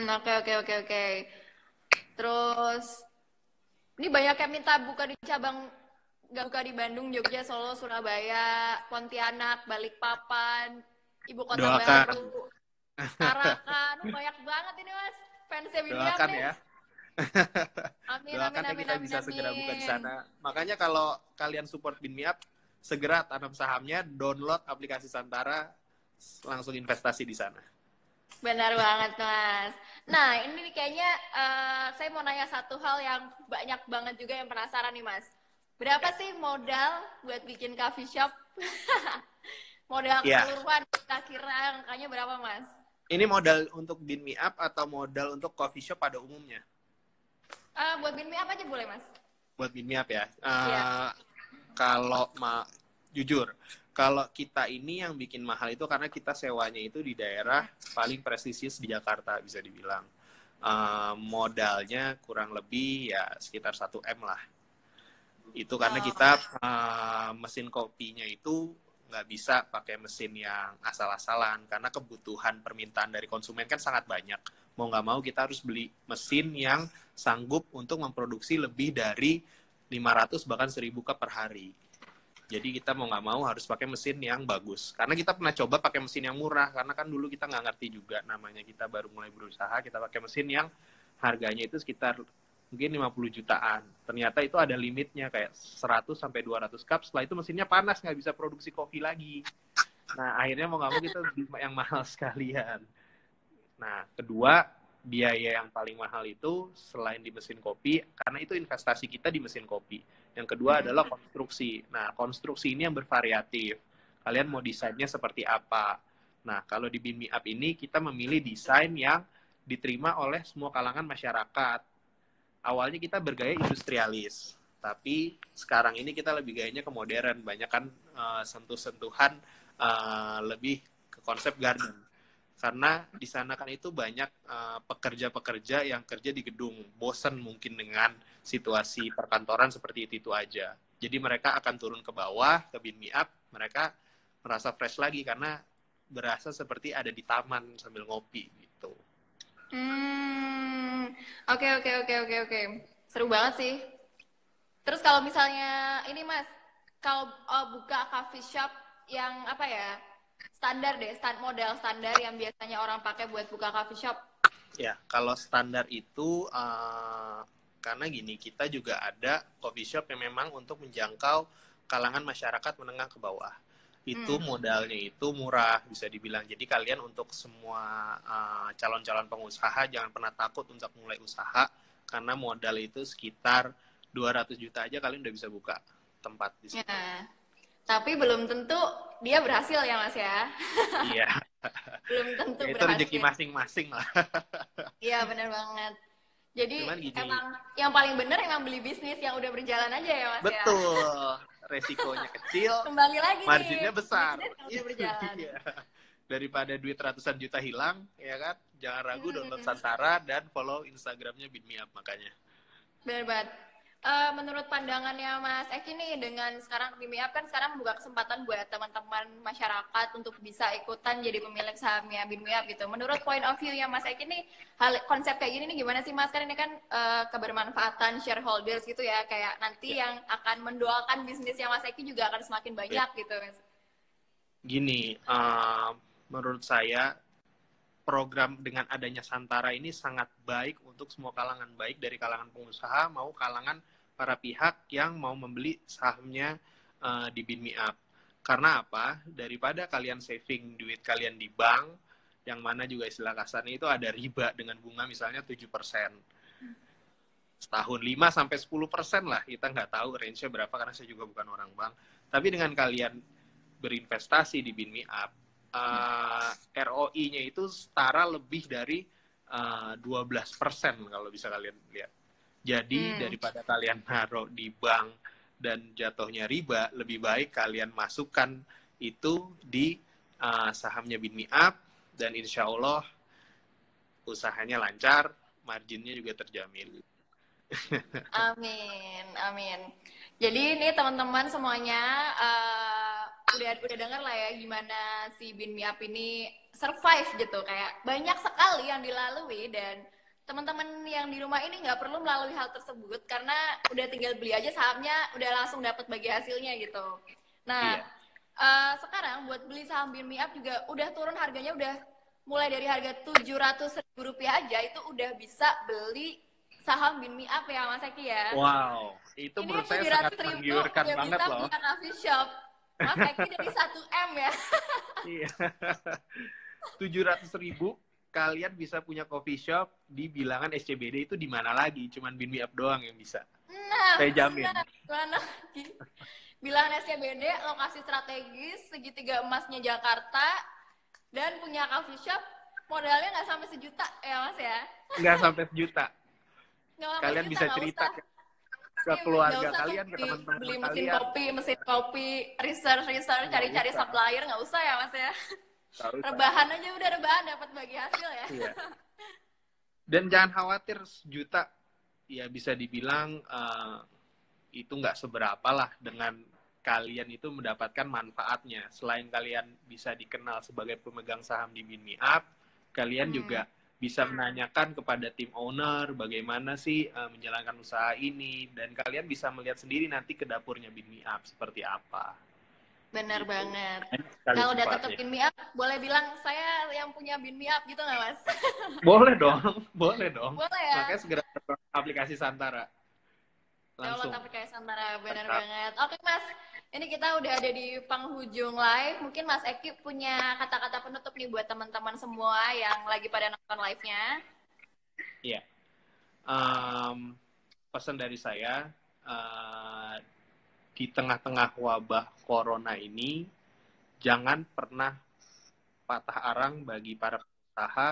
A: Oke. Terus, ini banyak yang minta buka di cabang, gak buka di Bandung, Jogja, Solo, Surabaya, Pontianak, Balikpapan, Ibu Kota
C: Doakan,
A: Baru, Tarakan. Banyak banget ini Mas. Fansnya Bean Me Up
C: doakan
A: nih.
C: ya.
A: Amin,
C: Doakan ya kita bisa segera buka di sana. Makanya kalau kalian support Bean Me Up, segera tanam sahamnya, download aplikasi Santara, langsung investasi di sana.
A: Benar banget, Mas. Nah, ini nih kayaknya saya mau nanya satu hal yang banyak banget juga yang penasaran nih, Mas. Berapa sih modal buat bikin coffee shop? Modal
C: Ya,
A: keseluruhan, kira-kira angkanya berapa, Mas?
C: ini modal untuk Bean Me Up atau modal untuk coffee shop pada umumnya?
A: Buat Bean Me Up aja boleh, Mas?
C: Buat Bean Me Up ya.
A: Iya.
C: Kalau jujur, kalau kita ini yang bikin mahal itu karena kita sewanya itu di daerah paling prestisius di Jakarta bisa dibilang. Modalnya kurang lebih ya sekitar 1 M lah. Itu karena kita mesin kopinya itu nggak bisa pakai mesin yang asal-asalan karena kebutuhan permintaan dari konsumen kan sangat banyak. Mau nggak mau kita harus beli mesin yang sanggup untuk memproduksi lebih dari 500 bahkan 1000 cup per hari. Jadi kita mau nggak mau harus pakai mesin yang bagus. Karena kita pernah coba pakai mesin yang murah, karena kan dulu kita nggak ngerti juga namanya, kita baru mulai berusaha, kita pakai mesin yang harganya itu sekitar mungkin 50 jutaan. Ternyata itu ada limitnya kayak 100 sampai 200 cup, setelah itu mesinnya panas, nggak bisa produksi kopi lagi. Nah, akhirnya mau nggak mau kita beli yang mahal sekalian. Nah, kedua, biaya yang paling mahal itu selain di mesin kopi, karena itu investasi kita di mesin kopi. Yang kedua adalah konstruksi. Nah, konstruksi ini yang bervariatif. Kalian mau desainnya seperti apa? Nah, kalau di Bean Me Up ini kita memilih desain yang diterima oleh semua kalangan masyarakat. Awalnya kita bergaya industrialis, tapi sekarang ini kita lebih gayanya ke modern. Banyak kan sentuh-sentuhan lebih ke konsep garden. Karena di sana kan itu banyak pekerja-pekerja yang kerja di gedung, bosan mungkin dengan situasi perkantoran seperti itu aja. Jadi mereka akan turun ke bawah, ke Bean Me Up, mereka merasa fresh lagi karena berasa seperti ada di taman sambil ngopi gitu.
A: Oke. Seru banget sih. Terus kalau misalnya ini Mas, kalau buka coffee shop yang apa ya, standar deh, model standar yang biasanya orang pakai buat buka coffee shop,
C: Ya, kalau standar itu karena gini, kita juga ada coffee shop yang memang untuk menjangkau kalangan masyarakat menengah ke bawah. Itu modalnya itu murah, bisa dibilang. Jadi kalian untuk semua calon-calon pengusaha jangan pernah takut untuk mulai usaha, karena modal itu sekitar 200 juta aja kalian udah bisa buka tempat di situ.
A: Ya. Tapi belum tentu dia berhasil ya Mas ya.
C: Iya.
A: Belum tentu
C: Ya, itu rezeki
A: berhasil.
C: masing-masing lah.
A: Iya benar banget. Jadi
C: Cuman gini,
A: emang yang paling benar emang beli bisnis yang udah berjalan aja ya Mas ya.
C: betul. Resikonya kecil,
A: Kembali lagi
C: marginnya
A: nih,
C: besar.
A: bisnis yang udah berjalan.
C: Iya. Daripada duit ratusan juta hilang, ya kan? Jangan ragu download
A: Hmm,
C: Santara dan follow Instagramnya Beat Me Up makanya.
A: benar banget. Menurut pandangannya Mas Eki nih, dengan sekarang Bimi Up kan sekarang membuka kesempatan buat teman-teman masyarakat untuk bisa ikutan jadi pemilik sahamnya Bimi Up gitu. Menurut point of view yang Mas Eki nih, konsep kayak gini nih gimana sih Mas? Kan ini kan kebermanfaatan shareholders gitu ya, kayak nanti yang akan mendoakan bisnisnya Mas Eki juga akan semakin banyak gitu Mas.
C: Gini, menurut saya program dengan adanya Santara ini sangat baik untuk semua kalangan, baik dari kalangan pengusaha mau kalangan para pihak yang mau membeli sahamnya di Beat Me Up. Karena apa? Daripada kalian saving duit kalian di bank, yang mana juga istilah kasarnya itu ada riba dengan bunga misalnya 7%. Setahun 5-10% lah, kita nggak tahu range-nya berapa karena saya juga bukan orang bank. Tapi dengan kalian berinvestasi di Beat Me Up, ROI-nya itu setara lebih dari 12% kalau bisa kalian lihat. Jadi daripada kalian naruh di bank dan jatuhnya riba, lebih baik kalian masukkan itu di sahamnya Beat Me Up, dan insya Allah usahanya lancar, marginnya juga terjamin.
A: Amin, amin. Jadi ini teman-teman semuanya udah dengar lah ya gimana si Bin Miap ini survive gitu, kayak banyak sekali yang dilalui dan teman-teman yang di rumah ini nggak perlu melalui hal tersebut karena udah tinggal beli aja sahamnya udah langsung dapat bagi hasilnya gitu. Nah,
C: Iya.
A: sekarang buat beli saham Bin Miap juga udah turun harganya, udah mulai dari harga Rp700.000 aja itu udah bisa beli saham Bin Me Up ya Mas Eki ya.
C: Wow, itu
A: Ini
C: menurut saya
A: tujuh
C: sangat
A: ratus ribu
C: menggiurkan
A: udah
C: banget
A: bisa
C: loh.
A: punya coffee shop. Mas Eki dari 1M ya.
C: Iya. 700.000 kalian bisa punya coffee shop di bilangan SCBD, itu di mana lagi? Cuman Beat Me Up doang yang bisa.
A: Nah,
C: Saya jamin.
A: mana lagi? Bilangan SCBD, lokasi strategis, segitiga emasnya Jakarta, dan punya coffee shop, modalnya nggak sampai sejuta ya Mas ya.
C: Nggak sampai sejuta.
A: Nggak sampai
C: Kalian
A: sejuta,
C: bisa
A: nggak
C: cerita
A: usah.
C: ke
A: Nggak
C: keluarga
A: usah tuh
C: kalian, ke teman-teman
A: beli
C: kalian.
A: mesin kopi, research,
C: Nggak
A: cari-cari
C: usah.
A: supplier, nggak usah ya Mas ya.
C: Nggak usah.
A: Rebahan aja udah rebahan dapat bagi hasil ya.
C: Iya. Dan jangan khawatir, sejuta ya bisa dibilang itu nggak seberapa lah dengan kalian itu mendapatkan manfaatnya. Selain kalian bisa dikenal sebagai pemegang saham di Beat Me Up, kalian juga bisa menanyakan kepada tim owner bagaimana sih menjalankan usaha ini, dan kalian bisa melihat sendiri nanti ke dapurnya Beat Me Up seperti apa.
A: Bener
C: Gitu.
A: banget.
C: Sekali
A: Kalau udah
C: sifatnya.
A: tetep Bin Me Up, boleh bilang saya yang punya Bin Me Up gitu nggak Mas?
C: Boleh dong, boleh dong.
A: Boleh ya.
C: Makanya segera download aplikasi Santara. Langsung.
A: Download aplikasi Santara, bener banget. Oke Mas, ini kita udah ada di penghujung live. Mungkin Mas Eki punya kata-kata penutup nih buat teman-teman semua yang lagi pada nonton live-nya.
C: Iya. Pesan dari saya, di tengah-tengah wabah corona ini, jangan pernah patah arang bagi para pengusaha.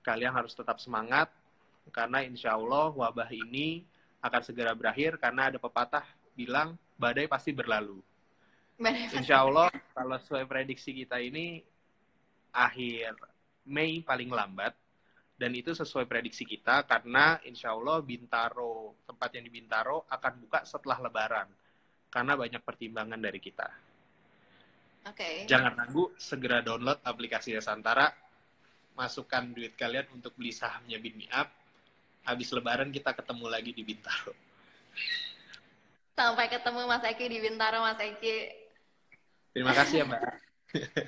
C: Kalian harus tetap semangat, karena insya Allah wabah ini akan segera berakhir, karena ada pepatah bilang badai pasti berlalu. Insya Allah kalau sesuai prediksi kita ini akhir Mei paling lambat, dan itu sesuai prediksi kita karena insya Allah Bintaro, tempat yang di Bintaro akan buka setelah Lebaran karena banyak pertimbangan dari kita.
A: Oke.
C: Jangan ragu, segera download aplikasi Santara, masukkan duit kalian untuk beli sahamnya Beat Me Up. Habis Lebaran kita ketemu lagi di Bintaro.
A: Sampai ketemu Mas Eki di Bintaro, Mas Eki.
C: Terima kasih ya Mbak.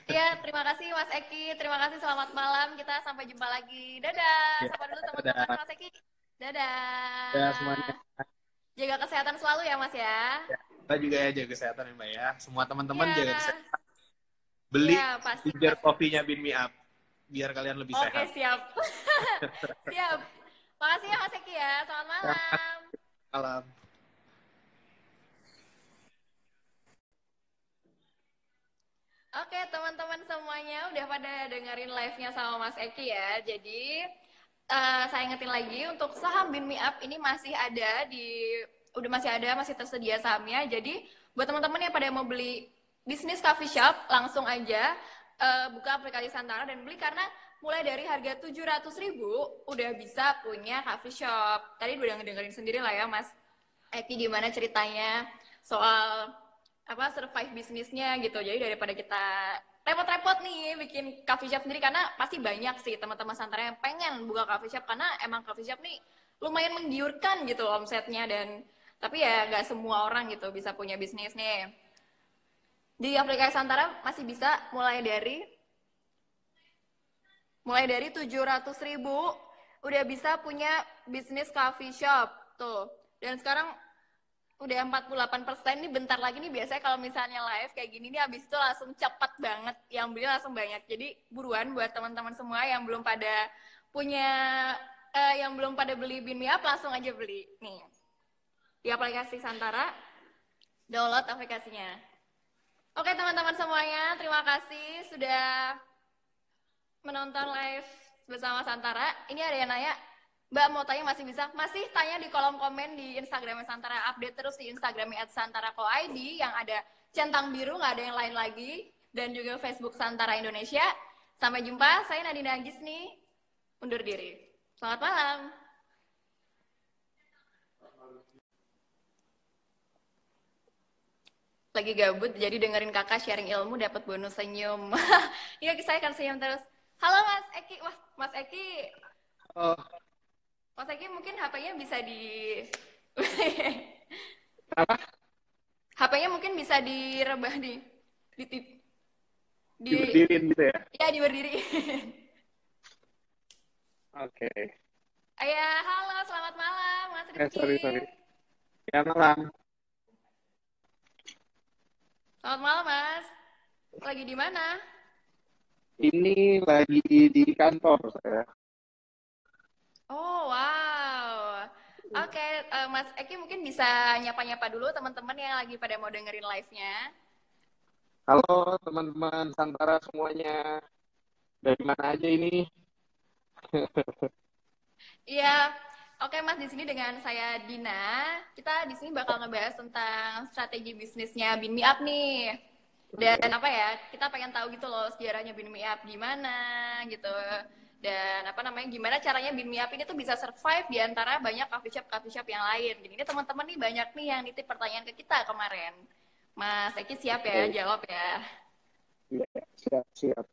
A: Ya, terima kasih Mas Eki. Terima kasih, selamat malam. Kita sampai jumpa lagi. Dadah.
C: Ya,
A: Sapa dulu teman-teman
C: dadah.
A: Mas Eki.
C: Dadah semuanya.
A: Dadah. Jaga kesehatan selalu ya Mas ya.
C: Ya, kita juga ya jaga kesehatan ya Mbak ya. Semua teman-teman jaga
A: Ya,
C: kesehatan. Beli
A: ya pasti
C: ginger
A: pasti.
C: coffee-nya Bean Me Up biar kalian lebih
A: Oke,
C: sehat.
A: siap. Siap. Makasih ya Mas Eki ya. Selamat
C: Ya,
A: malam.
C: malam.
A: Oke, teman-teman semuanya udah pada dengerin live-nya sama Mas Eki ya. Jadi, saya ingetin lagi untuk saham Bin Me Up ini masih ada masih ada, masih tersedia sahamnya. Jadi, buat teman-teman yang pada mau beli bisnis coffee shop, langsung aja buka aplikasi Santara dan beli karena mulai dari harga 700.000 udah bisa punya coffee shop. Tadi udah ngedengerin sendiri lah ya Mas Eki gimana ceritanya soal apa survive bisnisnya gitu. Jadi daripada kita repot-repot nih bikin coffee shop sendiri karena pasti banyak sih teman-teman Santara yang pengen buka coffee shop karena emang coffee shop nih lumayan menggiurkan gitu omsetnya dan tapi ya nggak semua orang gitu bisa punya bisnis nih. Di aplikasi Santara masih bisa mulai dari 700.000 udah bisa punya bisnis coffee shop tuh. Dan sekarang udah 48% nih bentar lagi nih biasanya kalau misalnya live kayak gini nih habis itu langsung cepat banget yang beli langsung banyak. Jadi buruan buat teman-teman semua yang belum pada punya yang belum pada beli Bin Me Up langsung aja beli nih. Di aplikasi Santara download aplikasinya. Oke teman-teman semuanya, terima kasih sudah menonton live bersama Santara. Ini ada yang nanya, Mbak mau tanya masih bisa? Masih tanya di kolom komen di Instagramnya Santara. Update terus di Instagramnya @santara_co_id yang ada centang biru, nggak ada yang lain lagi. Dan juga Facebook Santara Indonesia. Sampai jumpa, saya Nadine Agis nih. Undur diri. Selamat malam. Lagi gabut, jadi dengerin kakak sharing ilmu dapat bonus senyum. Iya, saya akan senyum terus. Halo Mas Eki. Wah, Mas Eki.
C: Oh,
A: Mas Eki mungkin HP-nya bisa di
B: Apa?
A: HP-nya mungkin bisa direbah di, di, di
B: Diberdirin gitu ya?
A: ya diberdiri.
B: Oke.
A: Ya, halo, selamat malam Mas Rizky.
B: Sorry. Ya, malam.
A: Selamat malam Mas. Lagi di mana?
B: Ini lagi di kantor saya.
A: Oh, wow. Oke, Mas Eki mungkin bisa nyapa-nyapa dulu teman-teman yang lagi pada mau dengerin live-nya.
B: Halo teman-teman Santara semuanya. Dari mana aja ini?
A: Iya, oke Mas, di sini dengan saya Dina. Kita di sini bakal ngebahas tentang strategi bisnisnya Bin Me Up nih. Dan apa ya, kita pengen tahu gitu loh sejarahnya Bin Me Up gimana gitu. Dan apa namanya, gimana caranya Bin Me Up ini tuh bisa survive di antara banyak coffee shop yang lain. Jadi ini teman-teman nih banyak nih yang nitip pertanyaan ke kita kemarin. Mas Eki siap ya,
B: Oke,
A: jawab ya.
B: ya, siap.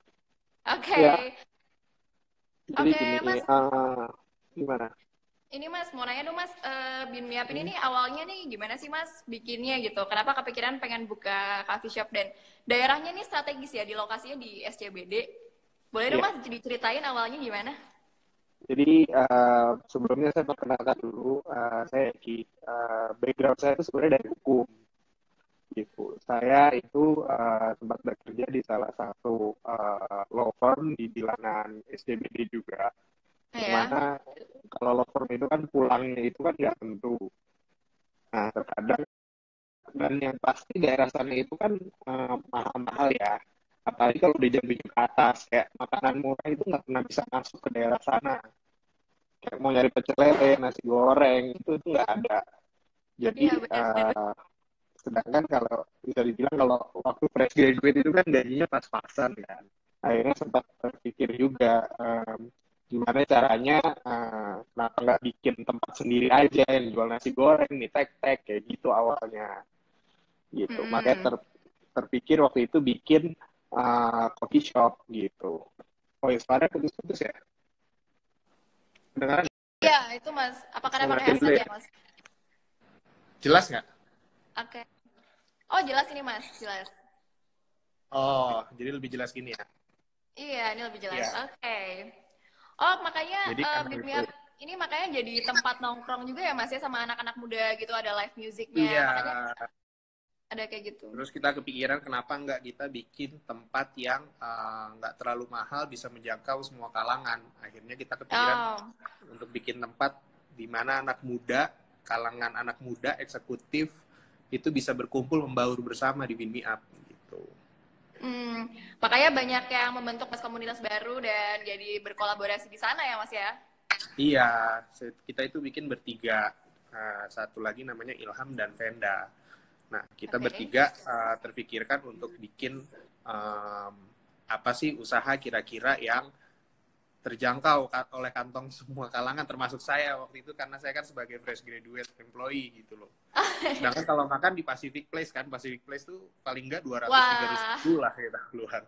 A: Oke,
B: Ya, jadi
A: oke
B: gini,
A: Mas,
B: gimana?
A: ini Mas, mau nanya dong Mas, Bin Me Up ini
B: Hmm,
A: nih awalnya nih gimana sih Mas bikinnya gitu? Kenapa kepikiran pengen buka coffee shop dan daerahnya nih strategis ya di lokasinya di SCBD? Boleh dong
B: ya,
A: Mas diceritain awalnya gimana?
B: jadi sebelumnya saya perkenalkan dulu, saya Eki. Background saya itu sebenarnya dari hukum, gitu. Saya itu sempat bekerja di salah satu law firm di bilangan SCBD juga, yang
A: Ya,
B: mana kalau law firm itu kan pulangnya itu kan nggak tentu. Nah, terkadang dan yang pasti daerah sana itu kan mahal-mahal ya. Apalagi kalau di Jambi ke atas, kayak makanan murah itu nggak pernah bisa masuk ke daerah sana. Kayak mau nyari pecel lele, nasi goreng, itu nggak ada. Jadi,
A: iya benar-benar.
B: sedangkan kalau bisa dibilang kalau waktu fresh graduate itu kan gajinya pas-pasan kan. Akhirnya sempat terpikir juga gimana caranya, kenapa nggak bikin tempat sendiri aja yang jual nasi goreng, nih tek-tek, kayak gitu awalnya. Gitu. Makanya
A: Mm-mm.
B: terpikir waktu itu bikin coffee shop gitu. Oh ya, suara putus-putus ya? Kedengaran
A: Iya itu Mas. Apa karena pakai
B: ngeliatin dulu
A: headset
B: ya?
A: ya Mas?
C: jelas nggak?
A: Oke. Oh jelas ini Mas, jelas.
C: Oh, jadi lebih jelas gini ya.
A: Iya, ini lebih jelas.
C: Iya.
A: Oke. Oh, makanya
C: Jadi karena
A: Beat Me
C: itu.
A: Up ini makanya jadi tempat nongkrong juga ya Mas ya sama anak-anak muda gitu, ada live musicnya.
C: Iya.
A: Makanya ada kayak gitu.
C: Terus kita kepikiran kenapa nggak kita bikin tempat yang nggak terlalu mahal bisa menjangkau semua kalangan. Akhirnya kita kepikiran
A: Oh.
C: untuk bikin tempat di mana anak muda, kalangan anak muda, eksekutif itu bisa berkumpul membaur bersama di Win Me Up gitu.
A: Makanya banyak yang membentuk komunitas baru dan jadi berkolaborasi di sana ya Mas ya.
C: Iya, kita itu bikin bertiga. Satu lagi namanya Ilham dan Venda. Nah, kita bertiga terpikirkan untuk bikin apa sih usaha kira-kira yang terjangkau oleh kantong semua kalangan, termasuk saya waktu itu karena saya kan sebagai fresh graduate employee gitu loh. Sedangkan kalau makan di Pacific Place kan, Pacific Place tuh paling nggak 200-300 ribu lah kita keluar.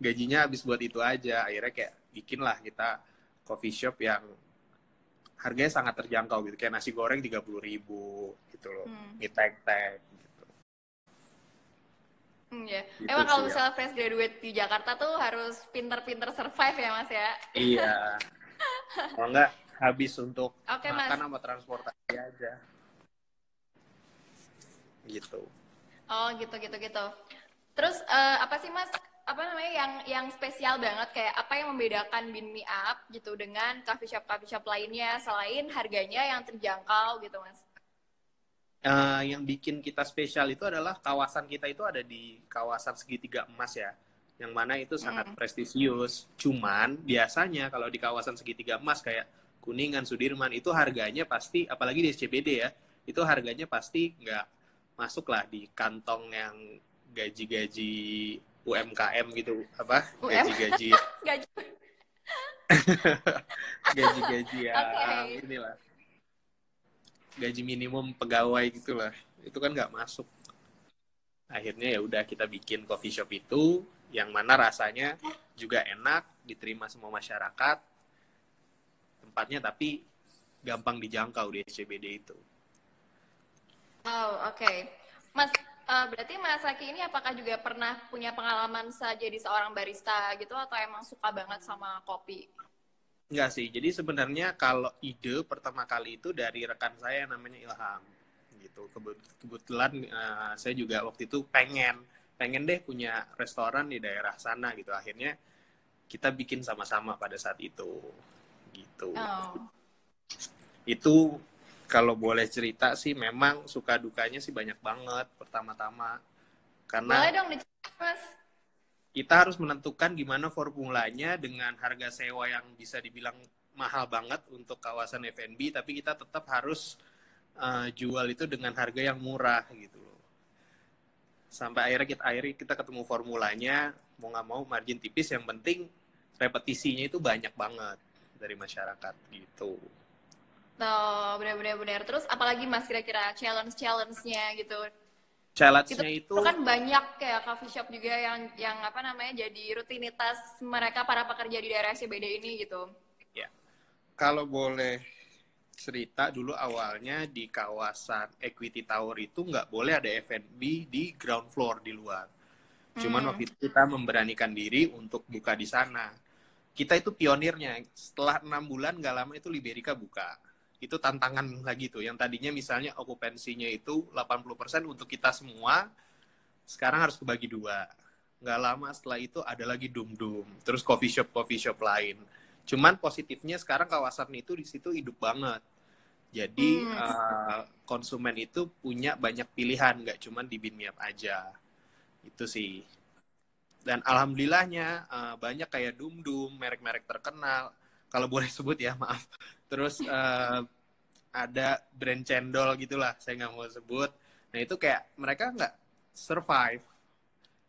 C: Gajinya habis buat itu aja. Akhirnya kayak bikin lah kita coffee shop yang harganya sangat terjangkau gitu. Kayak nasi goreng 30.000 gitu loh. Mie tek-tek.
A: Ya.
C: Gitu
A: Emang kalau
C: sih,
A: misalnya fresh graduate di Jakarta tuh harus pinter-pinter survive ya Mas ya.
C: Iya. Kalau nggak habis untuk
A: Oke,
C: makan
A: Mas.
C: sama transportasi aja. Gitu.
A: Oh, gitu. Terus apa sih Mas? Apa namanya yang spesial banget kayak apa yang membedakan Bean Me Up gitu dengan coffee shop lainnya selain harganya yang terjangkau gitu Mas?
C: Yang bikin kita spesial itu adalah kawasan kita itu ada di kawasan segitiga emas ya, yang mana itu sangat prestisius. Cuman biasanya kalau di kawasan segitiga emas kayak Kuningan, Sudirman itu harganya pasti, apalagi di SCBD ya, itu harganya pasti nggak masuk lah di kantong yang gaji-gaji UMKM gitu, apa gaji-gaji
A: Gaji.
C: gaji-gaji yang
A: Oke.
C: inilah gaji minimum pegawai gitulah, itu kan nggak masuk. Akhirnya ya udah kita bikin coffee shop itu yang mana rasanya juga enak, diterima semua masyarakat, tempatnya tapi gampang dijangkau di SCBD itu.
A: Oh, oke. Mas, berarti Mas Aki ini apakah juga pernah punya pengalaman jadi seorang barista gitu atau emang suka banget sama kopi?
C: Enggak sih, jadi sebenarnya kalau ide pertama kali itu dari rekan saya yang namanya Ilham gitu. Kebetulan saya juga waktu itu pengen deh punya restoran di daerah sana gitu. Akhirnya kita bikin sama-sama pada saat itu gitu.
A: Oh.
C: Itu kalau boleh cerita sih memang suka dukanya sih banyak banget pertama-tama. Karena
A: Boleh dong diceritain, Mas.
C: kita harus menentukan gimana formulanya dengan harga sewa yang bisa dibilang mahal banget untuk kawasan F&B, tapi kita tetap harus jual itu dengan harga yang murah gitu loh. Sampai akhirnya kita ketemu formulanya, mau nggak mau margin tipis, yang penting repetisinya itu banyak banget dari masyarakat gitu.
A: Tuh, benar. Terus apalagi Mas kira-kira challenge-nya gitu?
C: Challenge-nya itu
A: kan banyak kayak coffee shop juga yang apa namanya jadi rutinitas mereka para pekerja di daerah CBD ini gitu.
C: Ya. Kalau boleh cerita dulu awalnya di kawasan Equity Tower itu nggak boleh ada F&B di ground floor di luar. Cuman waktu itu kita memberanikan diri untuk buka di sana. Kita itu pionirnya. Setelah 6 bulan nggak lama itu Liberica buka. Itu tantangan lagi tuh. Yang tadinya misalnya okupansinya itu 80% untuk kita semua, sekarang harus kebagi 2. Nggak lama setelah itu ada lagi Dum-Dum. Terus coffee shop lain. Cuman positifnya sekarang kawasan itu di situ hidup banget. Jadi konsumen itu punya banyak pilihan, nggak cuma di Bean Me Up aja. Itu sih. Dan alhamdulillahnya banyak kayak Dum-Dum, merek-merek terkenal. Kalau boleh sebut ya, maaf. Terus ada brand cendol gitulah, saya nggak mau sebut. Nah itu kayak mereka nggak survive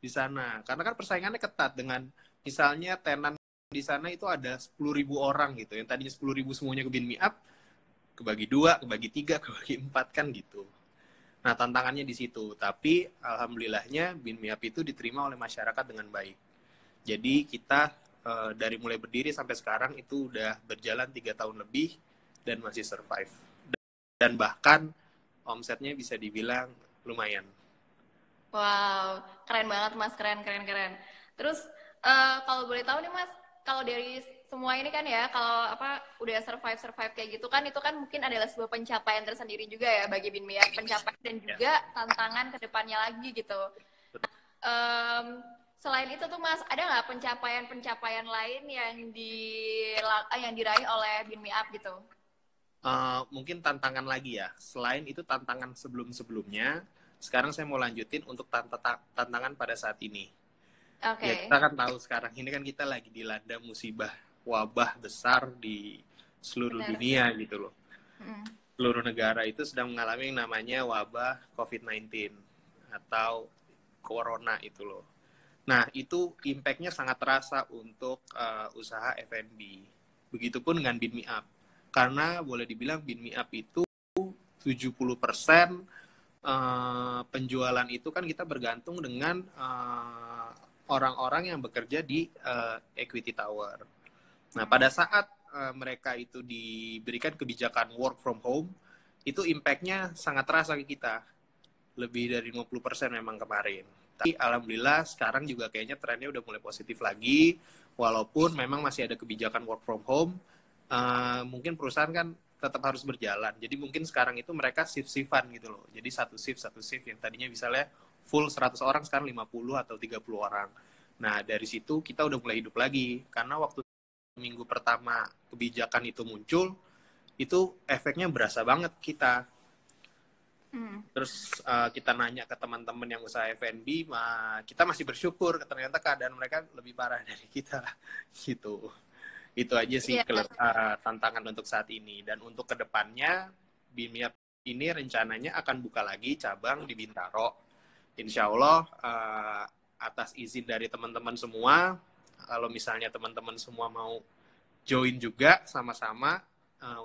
C: di sana. Karena kan persaingannya ketat dengan misalnya tenan di sana itu ada 10.000 orang gitu. Yang tadinya 10.000 semuanya ke Bean Me Up, kebagi 2, kebagi 3, kebagi 4 kan gitu. Nah tantangannya di situ. Tapi alhamdulillahnya Bean Me Up itu diterima oleh masyarakat dengan baik. Jadi kita dari mulai berdiri sampai sekarang itu udah berjalan 3 tahun lebih dan masih survive. Dan bahkan omsetnya bisa dibilang lumayan.
A: Wow, keren banget Mas, keren, keren, keren. Terus kalau boleh tahu nih Mas, kalau dari semua ini kan ya, kalau apa udah survive survive kayak gitu kan, itu kan mungkin adalah sebuah pencapaian tersendiri juga ya bagi Binmia, pencapaian dan
C: Ya,
A: juga tantangan ke depannya lagi gitu. Em, Selain itu tuh Mas, ada nggak pencapaian-pencapaian lain yang diraih oleh Binmi Up gitu?
C: Mungkin tantangan lagi ya. Selain itu tantangan sebelum-sebelumnya, sekarang saya mau lanjutin untuk tantangan pada saat ini.
A: Oke.
C: Ya, kita kan tahu sekarang ini kan kita lagi dilanda musibah wabah besar di seluruh
A: Benar.
C: dunia gitu loh.
A: Mm.
C: Seluruh negara itu sedang mengalami yang namanya wabah COVID-19 atau corona itu loh. Nah, itu impact-nya sangat terasa untuk usaha F&B. Begitupun dengan Binmi Up. Karena boleh dibilang Binmi Up itu 70% penjualan itu kan kita bergantung dengan orang-orang yang bekerja di Equity Tower. Nah, pada saat mereka itu diberikan kebijakan work from home, itu impact-nya sangat terasa ke kita. Lebih dari 50% memang kemarin. Tapi alhamdulillah sekarang juga kayaknya trennya udah mulai positif lagi. Walaupun memang masih ada kebijakan work from home, mungkin perusahaan kan tetap harus berjalan. Jadi mungkin sekarang itu mereka shift-shiftan gitu loh. Jadi satu shift yang tadinya misalnya full 100 orang, sekarang 50 atau 30 orang. Nah, dari situ kita udah mulai hidup lagi. Karena waktu minggu pertama kebijakan itu muncul, itu efeknya berasa banget kita. Terus kita nanya ke teman-teman yang usaha F&B, kita masih bersyukur ternyata keadaan mereka lebih parah dari kita gitu. Itu aja sih tantangan untuk saat ini. Dan untuk kedepannya, Binmi ini rencananya akan buka lagi cabang di Bintaro. Insya Allah atas izin dari teman-teman semua, kalau misalnya teman-teman semua mau join juga sama-sama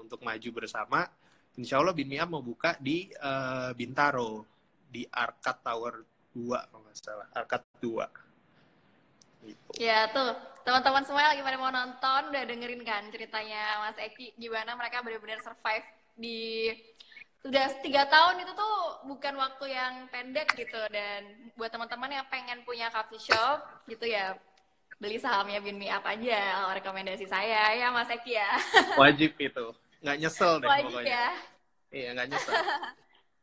C: untuk maju bersama, Insya Allah Binmi mau buka di Bintaro, di Arcade Tower 2 kalau nggak salah, Arcade 2. Gitu.
A: Ya tuh, teman-teman semua lagi pada mau nonton, udah dengerin kan ceritanya Mas Eki, gimana mereka benar-benar survive di sudah 3 tahun. Itu tuh bukan waktu yang pendek gitu. Dan buat teman-teman yang pengen punya coffee shop gitu ya, beli sahamnya Binmi Up aja, kalau rekomendasi saya ya Mas Eki ya.
C: Wajib itu, nggak nyesel deh
A: Wajib
C: pokoknya.
A: ya.
C: Iya, nggak nyesel.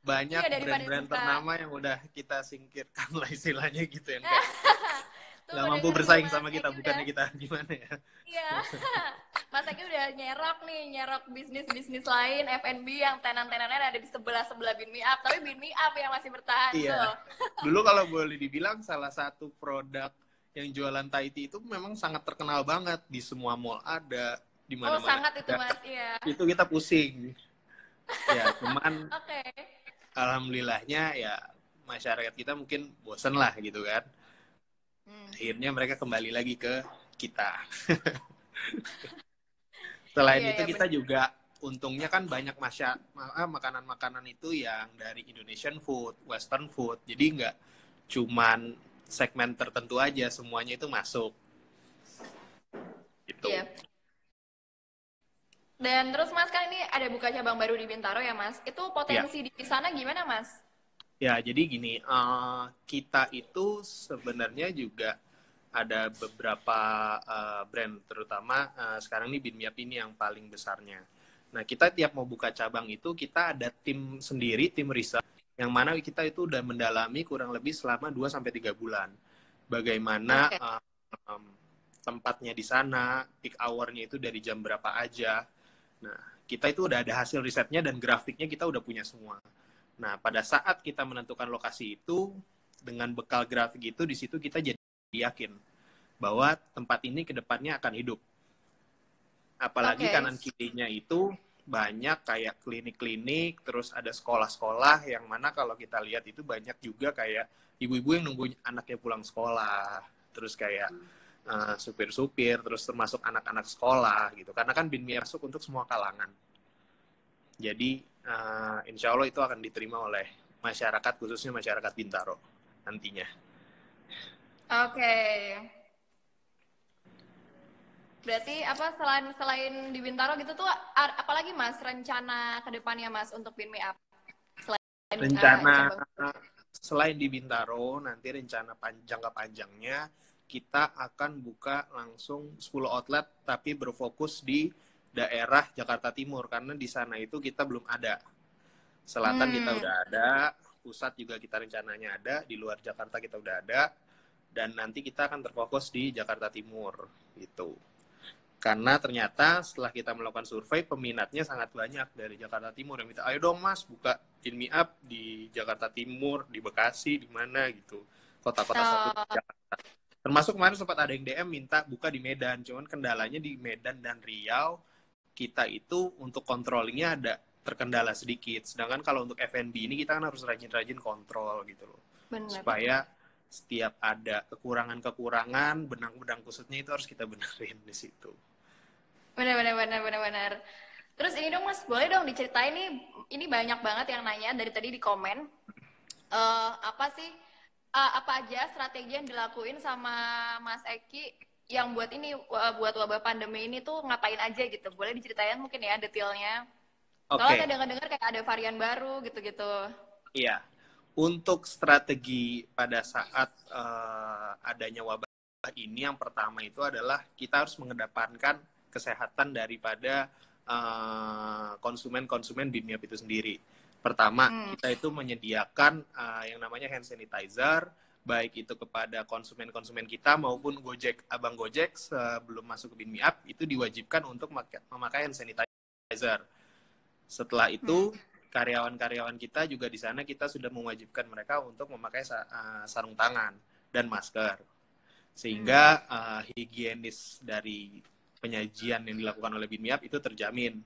C: Banyak
A: Iya,
C: brand-brand ternama yang udah kita singkirkan lah istilahnya gitu ya.
A: Tuh,
C: Nggak mampu bersaing sama kita, bukannya kita gimana ya.
A: Iya, Mas Eki udah nyerok bisnis-bisnis lain, F&B yang tenan-tenannya ada di sebelah-sebelah Binmi Up, tapi Binmi Up yang masih bertahan
C: Iya.
A: tuh.
C: Dulu kalau boleh dibilang salah satu produk yang jualan Thai tea itu memang sangat terkenal banget, di semua mall ada, di mana-mana.
A: Oh, sangat itu Mas, iya.
C: Itu kita pusing. Ya, cuman
A: Oke.
C: alhamdulillahnya ya masyarakat kita mungkin bosen lah gitu kan. Akhirnya mereka kembali lagi ke kita. Selain itu kita juga untungnya kan banyak makanan-makanan itu yang dari Indonesian food, Western food. Jadi nggak cuman segmen tertentu aja, semuanya itu masuk. Gitu.
A: Iya. Dan terus Mas, kan ini ada buka cabang baru di Bintaro ya Mas. Itu potensi di sana gimana Mas?
C: Ya, jadi gini, kita itu sebenarnya juga ada beberapa brand, terutama sekarang ini Binmi ini yang paling besarnya. Nah, kita tiap mau buka cabang itu, kita ada tim sendiri, tim riset, yang mana kita itu udah mendalami kurang lebih selama 2-3 bulan. Bagaimana tempatnya di sana, peak hour-nya itu dari jam berapa aja. Nah, kita itu udah ada hasil risetnya dan grafiknya kita udah punya semua. Nah, pada saat kita menentukan lokasi itu, dengan bekal grafik itu, di situ kita jadi yakin bahwa tempat ini ke depannya akan hidup. Apalagi kanan kirinya itu banyak kayak klinik-klinik, terus ada sekolah-sekolah yang mana kalau kita lihat itu banyak juga kayak ibu-ibu yang nunggu anaknya pulang sekolah, terus kayak supir-supir, terus termasuk anak-anak sekolah gitu. Karena kan Binmi masuk untuk semua kalangan. Jadi insya Allah itu akan diterima oleh masyarakat, khususnya masyarakat Bintaro nantinya.
A: Oke. Berarti apa selain di Bintaro gitu tuh, apalagi Mas rencana ke depannya Mas untuk Binmi Up?
C: selain di Bintaro, nanti rencana jangka panjangnya kita akan buka langsung 10 outlet tapi berfokus di daerah Jakarta Timur karena di sana itu kita belum ada. Selatan kita udah ada, pusat juga kita rencananya ada, di luar Jakarta kita udah ada, dan nanti kita akan terfokus di Jakarta Timur gitu. Karena ternyata setelah kita melakukan survei, peminatnya sangat banyak dari Jakarta Timur yang minta, ayo dong mas, buka Pin Me Up di Jakarta Timur, di Bekasi, di mana gitu. Kota-kota satu di Jakarta. Termasuk kemarin sempat ada yang DM minta buka di Medan, cuman kendalanya di Medan dan Riau, kita itu untuk controllingnya ada terkendala sedikit. Sedangkan kalau untuk F&B ini kita kan harus rajin-rajin kontrol gitu loh.
A: Benar.
C: Supaya setiap ada kekurangan-kekurangan, benang-benang kusutnya itu harus kita benerin di situ.
A: Benar. Terus ini dong mas, boleh dong diceritain nih, ini banyak banget yang nanya dari tadi di komen. Apa aja strategi yang dilakuin sama Mas Eki yang buat ini, buat wabah pandemi ini tuh ngapain aja gitu? Boleh diceritain mungkin ya detailnya? Soalnya saya dengar-dengar kayak ada varian baru gitu-gitu.
C: Iya. Untuk strategi pada saat adanya wabah ini, yang pertama itu adalah kita harus mengedepankan kesehatan daripada konsumen Beam Me Up itu sendiri. Pertama, kita itu menyediakan yang namanya hand sanitizer, baik itu kepada konsumen-konsumen kita maupun abang Gojek sebelum masuk ke Beam Me Up, itu diwajibkan untuk memakai hand sanitizer. Setelah itu, karyawan-karyawan kita juga di sana kita sudah mewajibkan mereka untuk memakai sarung tangan dan masker. Sehingga higienis dari penyajian yang dilakukan oleh Beam Me Up itu terjamin.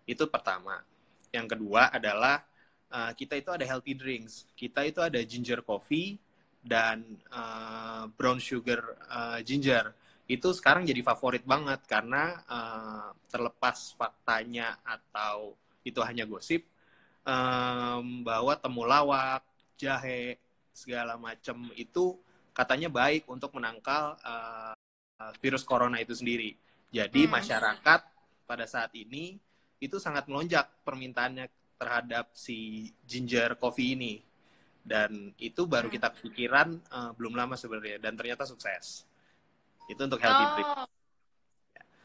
C: Itu pertama. Yang kedua adalah kita itu ada healthy drinks. Kita itu ada ginger coffee dan brown sugar ginger. Itu sekarang jadi favorit banget karena terlepas faktanya atau itu hanya gosip, bahwa temulawak, jahe, segala macam itu katanya baik untuk menangkal virus corona itu sendiri. Jadi masyarakat pada saat ini itu sangat melonjak permintaannya terhadap si ginger coffee ini. Dan itu baru kita pikiran belum lama sebenarnya, dan ternyata sukses. Itu untuk healthy drink.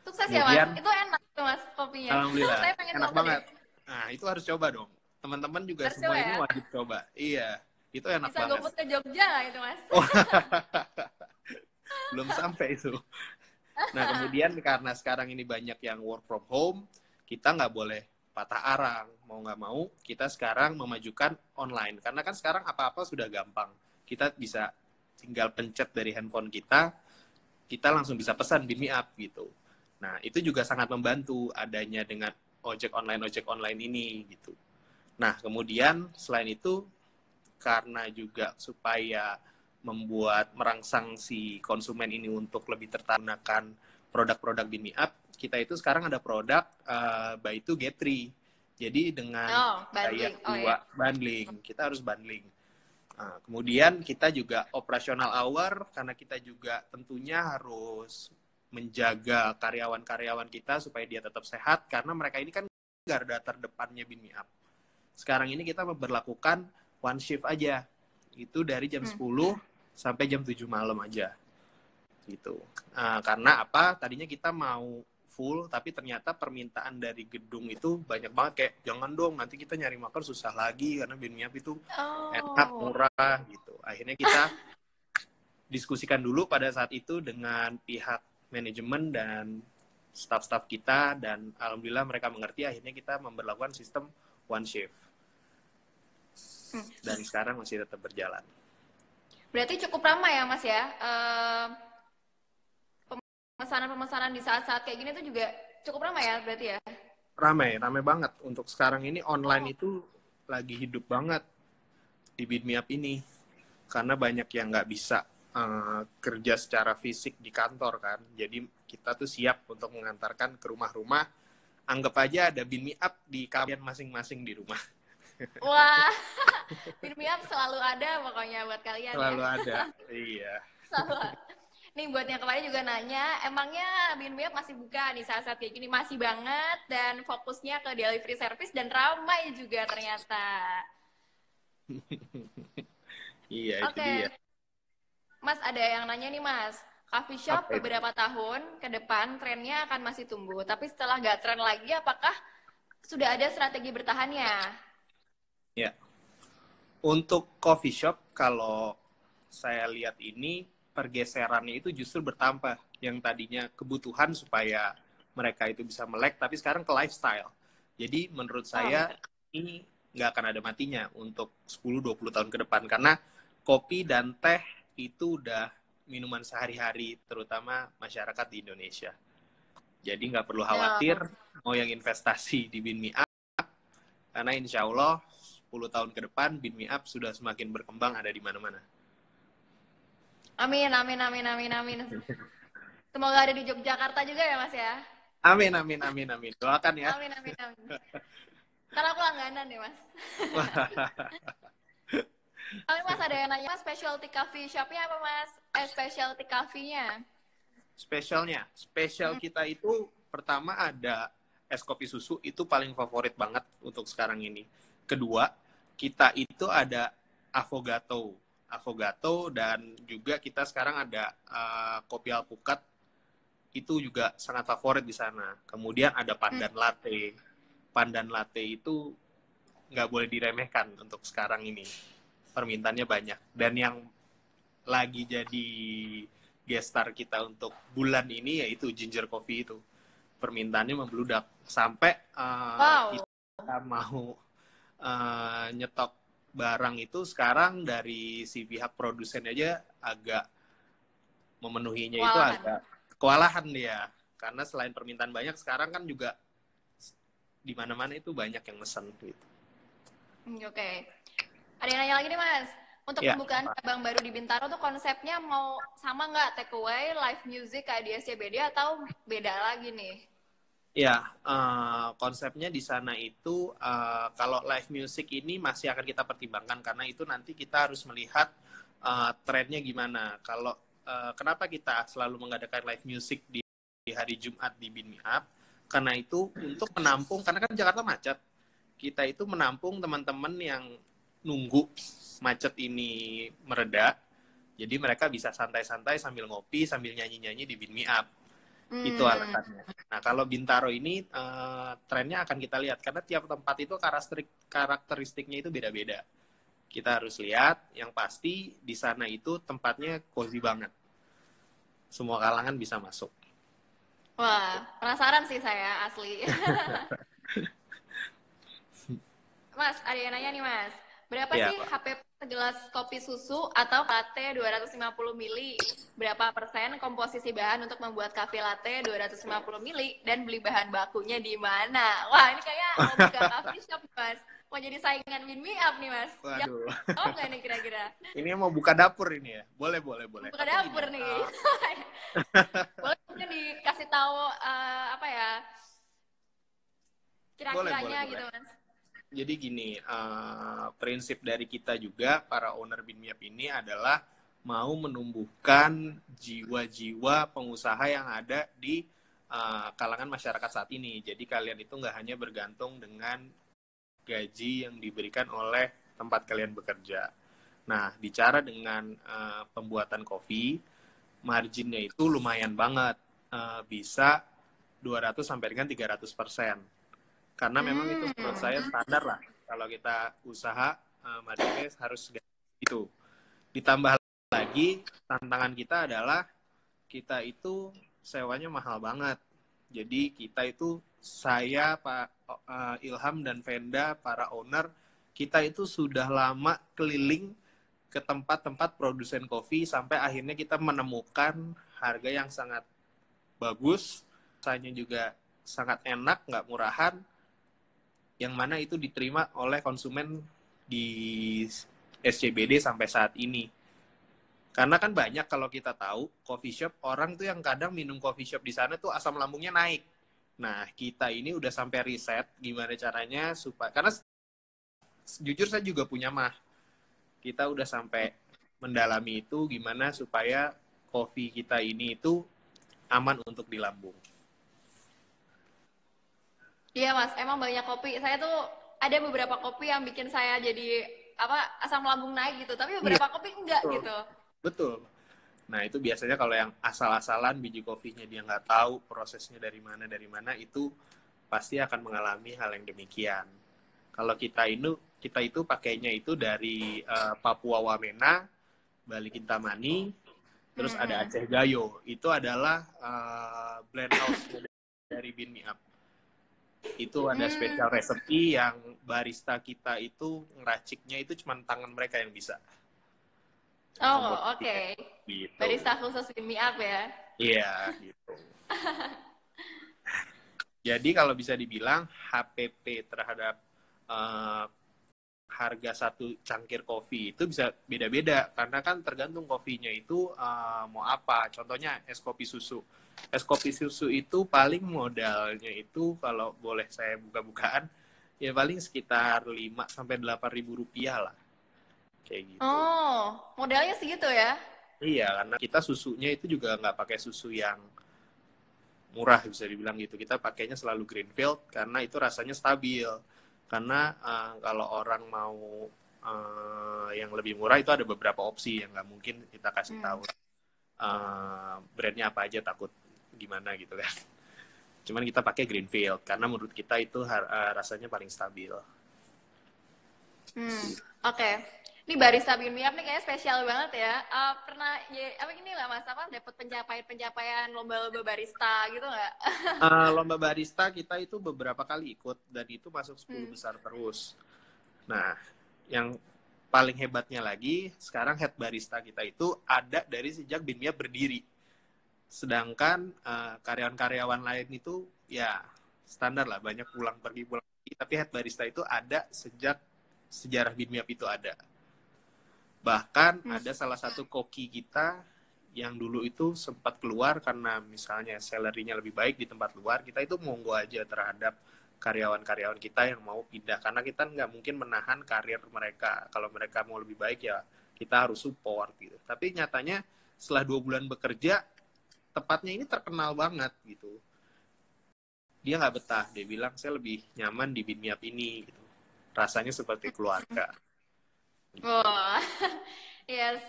A: Sukses kemudian, ya mas? Itu enak tuh mas kopinya.
C: Alhamdullah,
A: saya pengen
C: enak banget. Nah, itu harus coba dong. Teman-teman juga harus semua ini wajib coba. Iya, itu enak
A: bisa
C: banget.
A: Bisa GoFood ke Jogja nggak itu mas?
C: Oh, belum sampai itu. Nah, kemudian karena sekarang ini banyak yang work from home, kita nggak boleh patah arang. Mau nggak mau, kita sekarang memajukan online. Karena kan sekarang apa-apa sudah gampang. Kita bisa tinggal pencet dari handphone kita langsung bisa pesan Beam Me Up gitu. Nah, itu juga sangat membantu adanya dengan ojek online ini gitu. Nah, kemudian selain itu, karena juga supaya merangsang si konsumen ini untuk lebih tertanakan produk-produk Beam Me Up, kita itu sekarang ada produk buy two get three. Jadi dengan bundling, kita harus bundling. Nah, kemudian kita juga operational hour, karena kita juga tentunya harus menjaga karyawan-karyawan kita supaya dia tetap sehat, karena mereka ini kan garda terdepannya Beam Me Up. Sekarang ini kita memberlakukan one shift aja. Itu dari jam 10 sampai jam 7 malam aja. Gitu. Karena apa? Tadinya kita mau full, tapi ternyata permintaan dari gedung itu banyak banget. Kayak, jangan dong, nanti kita nyari makan susah lagi, karena Beam Me Up itu enak, murah, gitu. Akhirnya kita diskusikan dulu pada saat itu dengan pihak manajemen dan staff-staff kita, dan alhamdulillah mereka mengerti. Akhirnya kita memberlakukan sistem one shift, dan sekarang masih tetap berjalan.
A: Berarti cukup ramai ya mas ya, pemesanan di saat-saat kayak gini tuh juga cukup ramai ya berarti ya?
C: Ramai banget. Untuk sekarang ini online itu lagi hidup banget di Beam Me Up ini, karena banyak yang nggak bisa kerja secara fisik di kantor kan. Jadi kita tuh siap untuk mengantarkan ke rumah-rumah. Anggap aja ada Beam Me Up di kalian masing-masing di rumah.
A: Wah, Beam Me Up selalu ada pokoknya buat kalian.
C: Selalu ada, iya.
A: Selalu ada. Nih buat yang kemarin juga nanya, emangnya Beam Me Up masih buka nih saat-saat kayak gini? Masih banget, dan fokusnya ke delivery service dan ramai juga ternyata.
C: Iya, itu
A: Oke,
C: dia.
A: Mas ada yang nanya nih Mas. Coffee shop
C: Apa itu?
A: beberapa tahun ke depan trennya akan masih tumbuh, tapi setelah nggak tren lagi, apakah sudah ada strategi bertahannya?
C: Ya. Untuk coffee shop, kalau saya lihat ini, pergeserannya itu justru bertambah. Yang tadinya kebutuhan supaya mereka itu bisa melek, tapi sekarang ke lifestyle. Jadi menurut
A: Oh,
C: saya
A: bener.
C: ini nggak akan ada matinya untuk 10-20 tahun ke depan. Karena kopi dan teh itu udah minuman sehari-hari, terutama masyarakat di Indonesia. Jadi nggak perlu
A: Ya.
C: khawatir mau yang investasi di BinMe Up, karena insya Allah 10 tahun ke depan BinMe Up sudah semakin berkembang ada di mana-mana.
A: Amin, amin, amin, amin, amin. Semoga ada di Yogyakarta juga ya Mas ya.
C: Amin, amin, amin, amin. Doakan ya.
A: Amin, amin, amin. Ntar aku langganan deh Mas. Tapi Mas ada yang nanya, Mas specialty coffee shopnya apa Mas? Specialty coffee-nya?
C: Spesial kita itu pertama ada es kopi susu, itu paling favorit banget untuk sekarang ini. Kedua, kita itu ada affogato. Affogato dan juga kita sekarang ada kopi alpukat, itu juga sangat favorit di sana. Kemudian ada pandan latte. Pandan latte itu nggak boleh diremehkan untuk sekarang ini. Permintaannya banyak. Dan yang lagi jadi gestar kita untuk bulan ini yaitu ginger coffee itu. Permintaannya membludak. Sampai
A: Wow.
C: kita mau nyetok barang itu sekarang dari si pihak produsen aja agak memenuhinya itu
A: Kewalahan.
C: agak kewalahan dia. Karena selain permintaan banyak, sekarang kan juga di mana-mana itu banyak yang mesen gitu.
A: Oke. Ada yang nanya lagi nih Mas. Untuk
C: Ya.
A: pembukaan cabang baru di Bintaro tuh konsepnya mau sama nggak take away, live music kayak di SCBD atau beda lagi nih?
C: Ya, konsepnya di sana itu kalau live music ini masih akan kita pertimbangkan karena itu nanti kita harus melihat trennya gimana. Kalau kenapa kita selalu mengadakan live music di hari Jumat di BinMe Up? Karena itu untuk menampung, karena kan Jakarta macet. Kita itu menampung teman-teman yang nunggu macet ini mereda. Jadi mereka bisa santai-santai sambil ngopi, sambil nyanyi-nyanyi di BinMe Up. Itu alasannya. Nah, kalau Bintaro ini trennya akan kita lihat karena tiap tempat itu karakteristiknya itu beda-beda. Kita harus lihat, yang pasti di sana itu tempatnya cozy banget. Semua kalangan bisa masuk.
A: Wah, penasaran sih saya asli. Mas, ada yang nanya nih Mas. Berapa
C: Ya,
A: sih
C: Pak.
A: HP segelas kopi susu atau latte 250 mili? Berapa persen komposisi bahan untuk membuat kafe latte 250 mili? Dan beli bahan bakunya di mana? Wah, ini kayak mau buka coffee shop Mas. Mau jadi saingan BinMe Up nih Mas.
C: Waduh.
A: Jawab nggak nih kira-kira?
C: Ini mau buka dapur ini ya? Boleh, boleh, boleh.
A: Buka
C: Tapi
A: dapur
C: gini,
A: nih. Boleh mungkin dikasih tahu apa ya?
C: boleh,
A: Kira-kiranya
C: boleh,
A: gitu
C: boleh.
A: Mas.
C: Jadi gini, prinsip dari kita juga, para owner BinMe Up ini adalah mau menumbuhkan jiwa-jiwa pengusaha yang ada di kalangan masyarakat saat ini. Jadi kalian itu nggak hanya bergantung dengan gaji yang diberikan oleh tempat kalian bekerja. Nah, bicara dengan pembuatan kopi, marginnya itu lumayan banget. Bisa 200 sampai dengan 300%. Karena memang itu menurut saya standar lah. Kalau kita usaha, marginnya harus gitu. Ditambah lagi, tantangan kita adalah kita itu sewanya mahal banget. Jadi kita itu, saya, Pak Ilham dan Venda, para owner, kita itu sudah lama keliling ke tempat-tempat produsen kopi sampai akhirnya kita menemukan harga yang sangat bagus, rasanya juga sangat enak, nggak murahan, yang mana itu diterima oleh konsumen di SCBD sampai saat ini. Karena kan banyak kalau kita tahu, coffee shop, orang tuh yang kadang minum coffee shop di sana tuh asam lambungnya naik. Nah, kita ini udah sampai riset gimana caranya supaya, karena jujur saya juga punya mah. Kita udah sampai mendalami itu gimana supaya kopi kita ini itu aman untuk di lambung.
A: Iya Mas, emang banyak kopi. Saya tuh ada beberapa kopi yang bikin saya jadi asam lambung naik gitu, tapi
C: Iya,
A: beberapa kopi enggak
C: betul.
A: gitu.
C: Betul. Nah, itu biasanya kalau yang asal-asalan biji kopinya dia nggak tahu prosesnya dari mana, itu pasti akan mengalami hal yang demikian. Kalau kita itu pakainya itu dari Papua Wamena, Bali Kintamani, terus ada
A: Mm-mm.
C: Aceh Gayo. Itu adalah blend house dari Bean Me Up. Itu ada special
A: Hmm.
C: recipe yang barista kita itu ngeraciknya itu cuma tangan mereka yang bisa. Yang
A: Oh,
C: membuat
A: oke.
C: gitu.
A: Barista khusus Bean Me Up ya.
C: Iya, gitu. Jadi kalau bisa dibilang HPP terhadap eh, harga satu cangkir kopi itu bisa beda-beda karena kan tergantung kopinya itu mau apa. Contohnya es kopi susu. Es kopi susu itu paling modalnya itu kalau boleh saya buka-bukaan ya paling sekitar 5 sampai 8 ribu rupiah lah. Kayak gitu.
A: Oh, modalnya segitu ya?
C: Iya, karena kita susunya itu juga nggak pakai susu yang murah bisa dibilang gitu. Kita pakainya selalu Greenfield karena itu rasanya stabil. Karena kalau orang mau yang lebih murah itu ada beberapa opsi yang nggak mungkin kita kasih tahu brandnya apa aja, takut gimana gitu kan. Cuman kita pakai Greenfield karena menurut kita itu rasanya paling stabil.
A: Oke. Ini barista Bean Me Up nih kayaknya spesial banget ya. Pernah ini nggak Mas dapat pencapaian lomba-lomba barista gitu nggak?
C: Lomba barista kita itu beberapa kali ikut dan itu masuk 10 besar terus. Nah, yang paling hebatnya lagi, sekarang head barista kita itu ada dari sejak Bean Me Up berdiri. Sedangkan karyawan-karyawan lain itu ya standar lah, banyak pulang pergi. Tapi head barista itu ada sejak sejarah Bean Me Up itu ada. Bahkan ada salah satu koki kita yang dulu itu sempat keluar karena misalnya salary-nya lebih baik di tempat luar, kita itu monggo aja terhadap karyawan-karyawan kita yang mau pindah. Karena kita nggak mungkin menahan karir mereka. Kalau mereka mau lebih baik ya kita harus support gitu. Tapi nyatanya setelah 2 bulan bekerja, tempatnya ini terkenal banget gitu. Dia nggak betah, dia bilang saya lebih nyaman di Bean Me Up ini gitu. Rasanya seperti keluarga.
A: Wah, yes,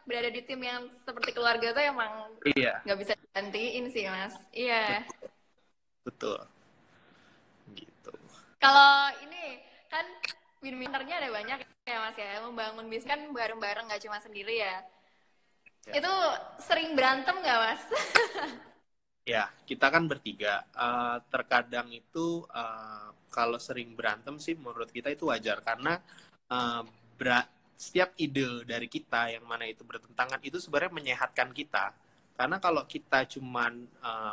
A: berada di tim yang seperti keluarga tuh emang
C: Iya,
A: nggak bisa digantiin sih Mas. Iya.
C: betul. Gitu.
A: Kalau ini kan winnernya ada banyak ya Mas ya. Membangun bisnis kan bareng-bareng nggak cuma sendiri ya.
C: Ya.
A: Itu sering berantem nggak Mas?
C: Ya, kita kan bertiga. Terkadang itu kalau sering berantem sih menurut kita itu wajar karena uh, setiap ide dari kita yang mana itu bertentangan itu sebenarnya menyehatkan kita. Karena kalau kita cuman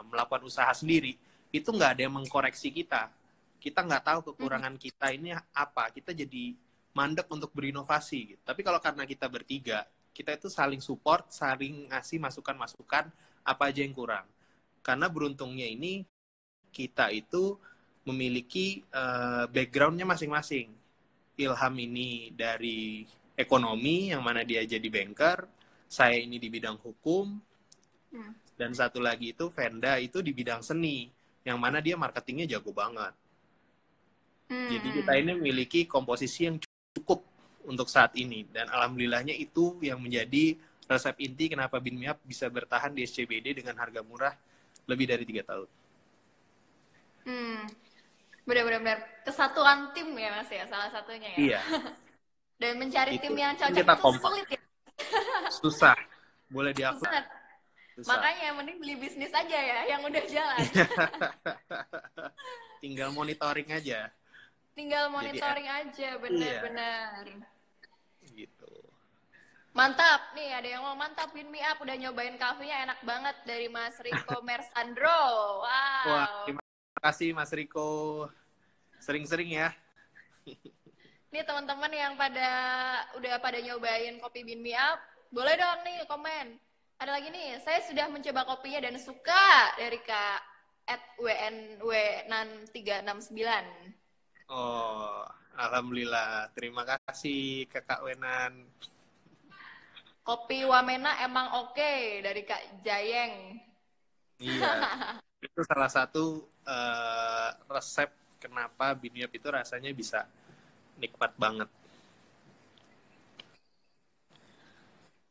C: melakukan usaha sendiri, itu nggak ada yang mengkoreksi kita. Kita nggak tahu kekurangan kita ini apa. Kita jadi mandek untuk berinovasi. Gitu. Tapi kalau karena kita bertiga, kita itu saling support, saling ngasih masukan-masukan apa aja yang kurang. Karena beruntungnya ini kita itu memiliki background-nya masing-masing. Ilham ini dari ekonomi, yang mana dia jadi banker. Saya ini di bidang hukum. Dan satu lagi itu Venda itu di bidang seni, yang mana dia marketingnya jago banget. Jadi kita ini memiliki komposisi yang cukup untuk saat ini. Dan alhamdulillahnya itu yang menjadi resep inti kenapa Bean Me Up bisa bertahan di SCBD dengan harga murah lebih dari 3 tahun.
A: Benar-benar kesatuan tim ya Mas ya, salah satunya ya.
C: Iya.
A: Dan mencari
C: itu,
A: tim yang cocok
C: kita
A: itu
C: kompak.
A: sulit ya.
C: Susah. Boleh diakui.
A: Susah. Makanya mending beli bisnis aja ya yang udah jalan.
C: Tinggal monitoring aja.
A: Tinggal monitoring aja, benar-benar.
C: Iya. Gitu.
A: Mantap, nih ada yang mau mantap Bean Me Up, udah nyobain kafenya enak banget dari Mas Riko Mersandro. Wow.
C: Wah, terima kasih Mas Riko. Sering-sering ya.
A: Nih teman-teman yang udah pada nyobain kopi Bean Me Up, boleh dong nih komen. Ada lagi nih, saya sudah mencoba kopinya dan suka dari Kak @WNW369.
C: Oh, alhamdulillah. Terima kasih Kakak Wenan.
A: Kopi Wamena emang oke dari Kak Jayeng.
C: Iya. Itu salah satu resep kenapa Bean Me Up itu rasanya bisa nikmat banget.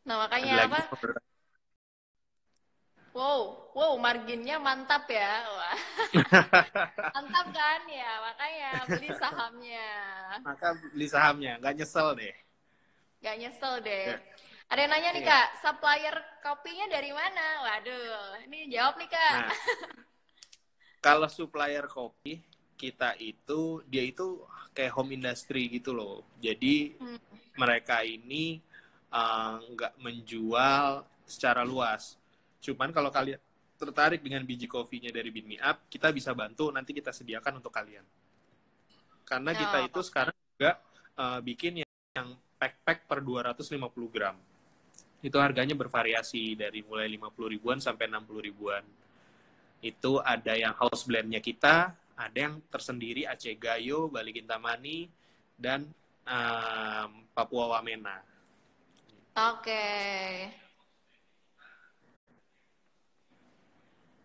A: Nah,
C: Ada
A: makanya
C: lagi
A: apa? Wow, marginnya mantap ya. Wah, mantap kan ya, makanya beli sahamnya.
C: maka beli sahamnya, nggak nyesel deh.
A: Gak nyesel deh.
C: Ya,
A: Ada yang nanya nih
C: iya.
A: Kak, supplier kopinya dari mana? Waduh, ini jawab nih Kak.
C: Nah, kalau supplier kopi kita itu dia itu kayak home industry gitu loh. Jadi
A: Hmm.
C: mereka ini nggak menjual secara luas. Cuman kalau kalian tertarik dengan biji kopinya dari Bean Me Up, kita bisa bantu, nanti kita sediakan untuk kalian. Karena kita itu
A: Oh,
C: sekarang juga bikin yang pack-pack per 250 gram. Itu harganya bervariasi dari mulai 50 ribuan sampai 60 ribuan. Itu ada yang house blendnya kita, ada yang tersendiri Aceh Gayo, Bali Kintamani, dan Papua Wamena.
A: oke.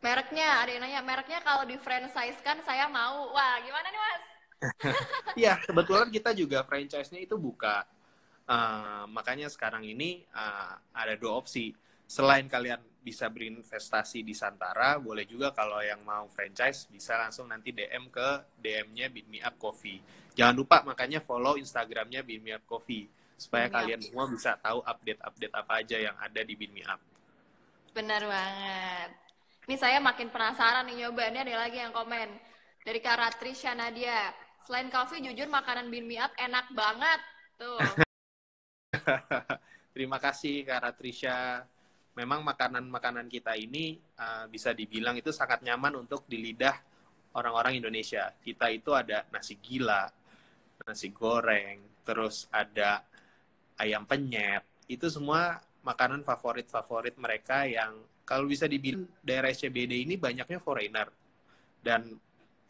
A: Mereknya, ada yang nanya, mereknya kalau di franchise kan saya mau. Wah, gimana nih Mas?
C: Iya, kebetulan kita juga franchise-nya itu buka. Makanya sekarang ini ada dua opsi. Selain kalian bisa berinvestasi di Santara, boleh juga kalau yang mau franchise bisa langsung nanti DM ke DM-nya Bean Me Up Coffee. Jangan lupa makanya follow Instagram-nya Bean Me Up Coffee supaya
A: Bean Me Up.
C: kalian semua bisa tahu update-update apa aja yang ada di Bean Me Up.
A: Benar banget. Ini saya makin penasaran nih nyoba. Ini ada lagi yang komen. Dari Kak Ratrisha Nadia. Selain coffee, jujur makanan Bean Me Up enak banget. Tuh.
C: Terima kasih Kak Ratrisha. Memang makanan-makanan kita ini bisa dibilang itu sangat nyaman untuk di lidah orang-orang Indonesia. Kita itu ada nasi gila, nasi goreng, terus ada ayam penyet. Itu semua makanan favorit-favorit mereka yang kalau bisa dibilang daerah SCBD ini banyaknya foreigner. Dan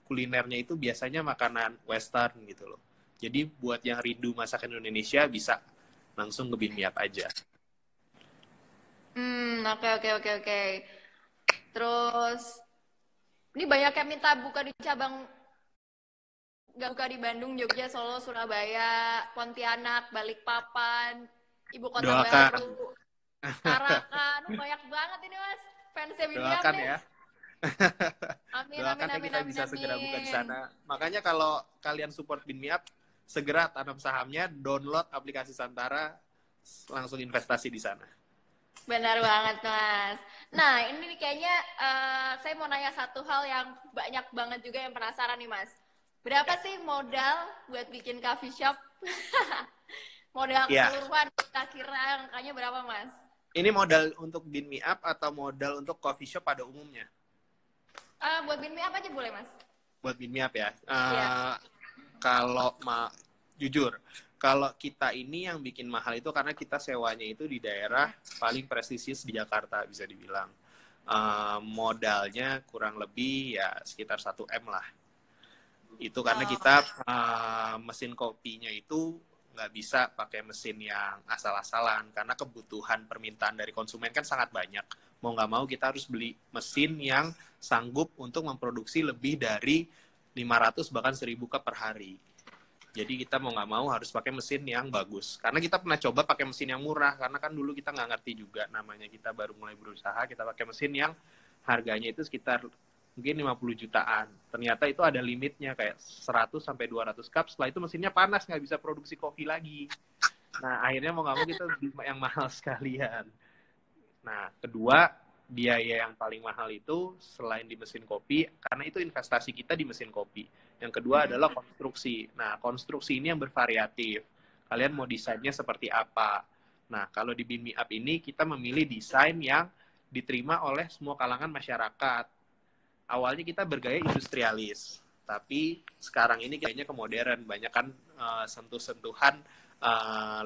C: kulinernya itu biasanya makanan western gitu loh. Jadi buat yang rindu masakan Indonesia bisa langsung ke Bean Me Up aja.
A: Oke. Terus, ini banyak yang minta buka di cabang, nggak buka di Bandung, Jogja, Solo, Surabaya, Pontianak, Balikpapan, Ibu Kota
C: Doakan,
A: Baru, Tarakan. Banyak banget ini Mas. Fansnya Bean Me Up
C: doakan
A: nih.
C: ya.
A: Amin,
C: Doakan ya kita bisa segera buka di sana. Makanya kalau kalian support Bean Me Up, segera tanam sahamnya, download aplikasi Santara, langsung investasi di sana.
A: Benar banget Mas. Nah ini nih kayaknya saya mau nanya satu hal yang banyak banget juga yang penasaran nih Mas. Berapa sih modal buat bikin coffee shop? Modal
C: Ya,
A: keseluruhan kita kira angkanya berapa Mas?
C: ini modal untuk Bean Me Up atau modal untuk coffee shop pada umumnya?
A: Buat Bean Me Up aja boleh Mas?
C: Buat Bean Me Up ya.
A: Iya.
C: Kalau jujur, kalau kita ini yang bikin mahal itu karena kita sewanya itu di daerah paling prestisius di Jakarta bisa dibilang. Modalnya kurang lebih ya sekitar 1 M lah. Itu karena kita mesin kopinya itu nggak bisa pakai mesin yang asal-asalan karena kebutuhan permintaan dari konsumen kan sangat banyak. Mau nggak mau kita harus beli mesin yang sanggup untuk memproduksi lebih dari 500 bahkan 1000 cup per hari. Jadi kita mau nggak mau harus pakai mesin yang bagus. Karena kita pernah coba pakai mesin yang murah, karena kan dulu kita nggak ngerti juga namanya, kita baru mulai berusaha, kita pakai mesin yang harganya itu sekitar mungkin 50 jutaan. Ternyata itu ada limitnya kayak 100 sampai 200 cup, setelah itu mesinnya panas, nggak bisa produksi kopi lagi. Nah, akhirnya mau nggak mau kita beli yang mahal sekalian. Nah, kedua, biaya yang paling mahal itu selain di mesin kopi, karena itu investasi kita di mesin kopi. Yang kedua adalah konstruksi. Nah, konstruksi ini yang bervariatif. Kalian mau desainnya seperti apa? Nah, kalau di Bean Me Up ini kita memilih desain yang diterima oleh semua kalangan masyarakat. Awalnya kita bergaya industrialis, tapi sekarang ini kayaknya ke modern, banyak kan sentuh-sentuhan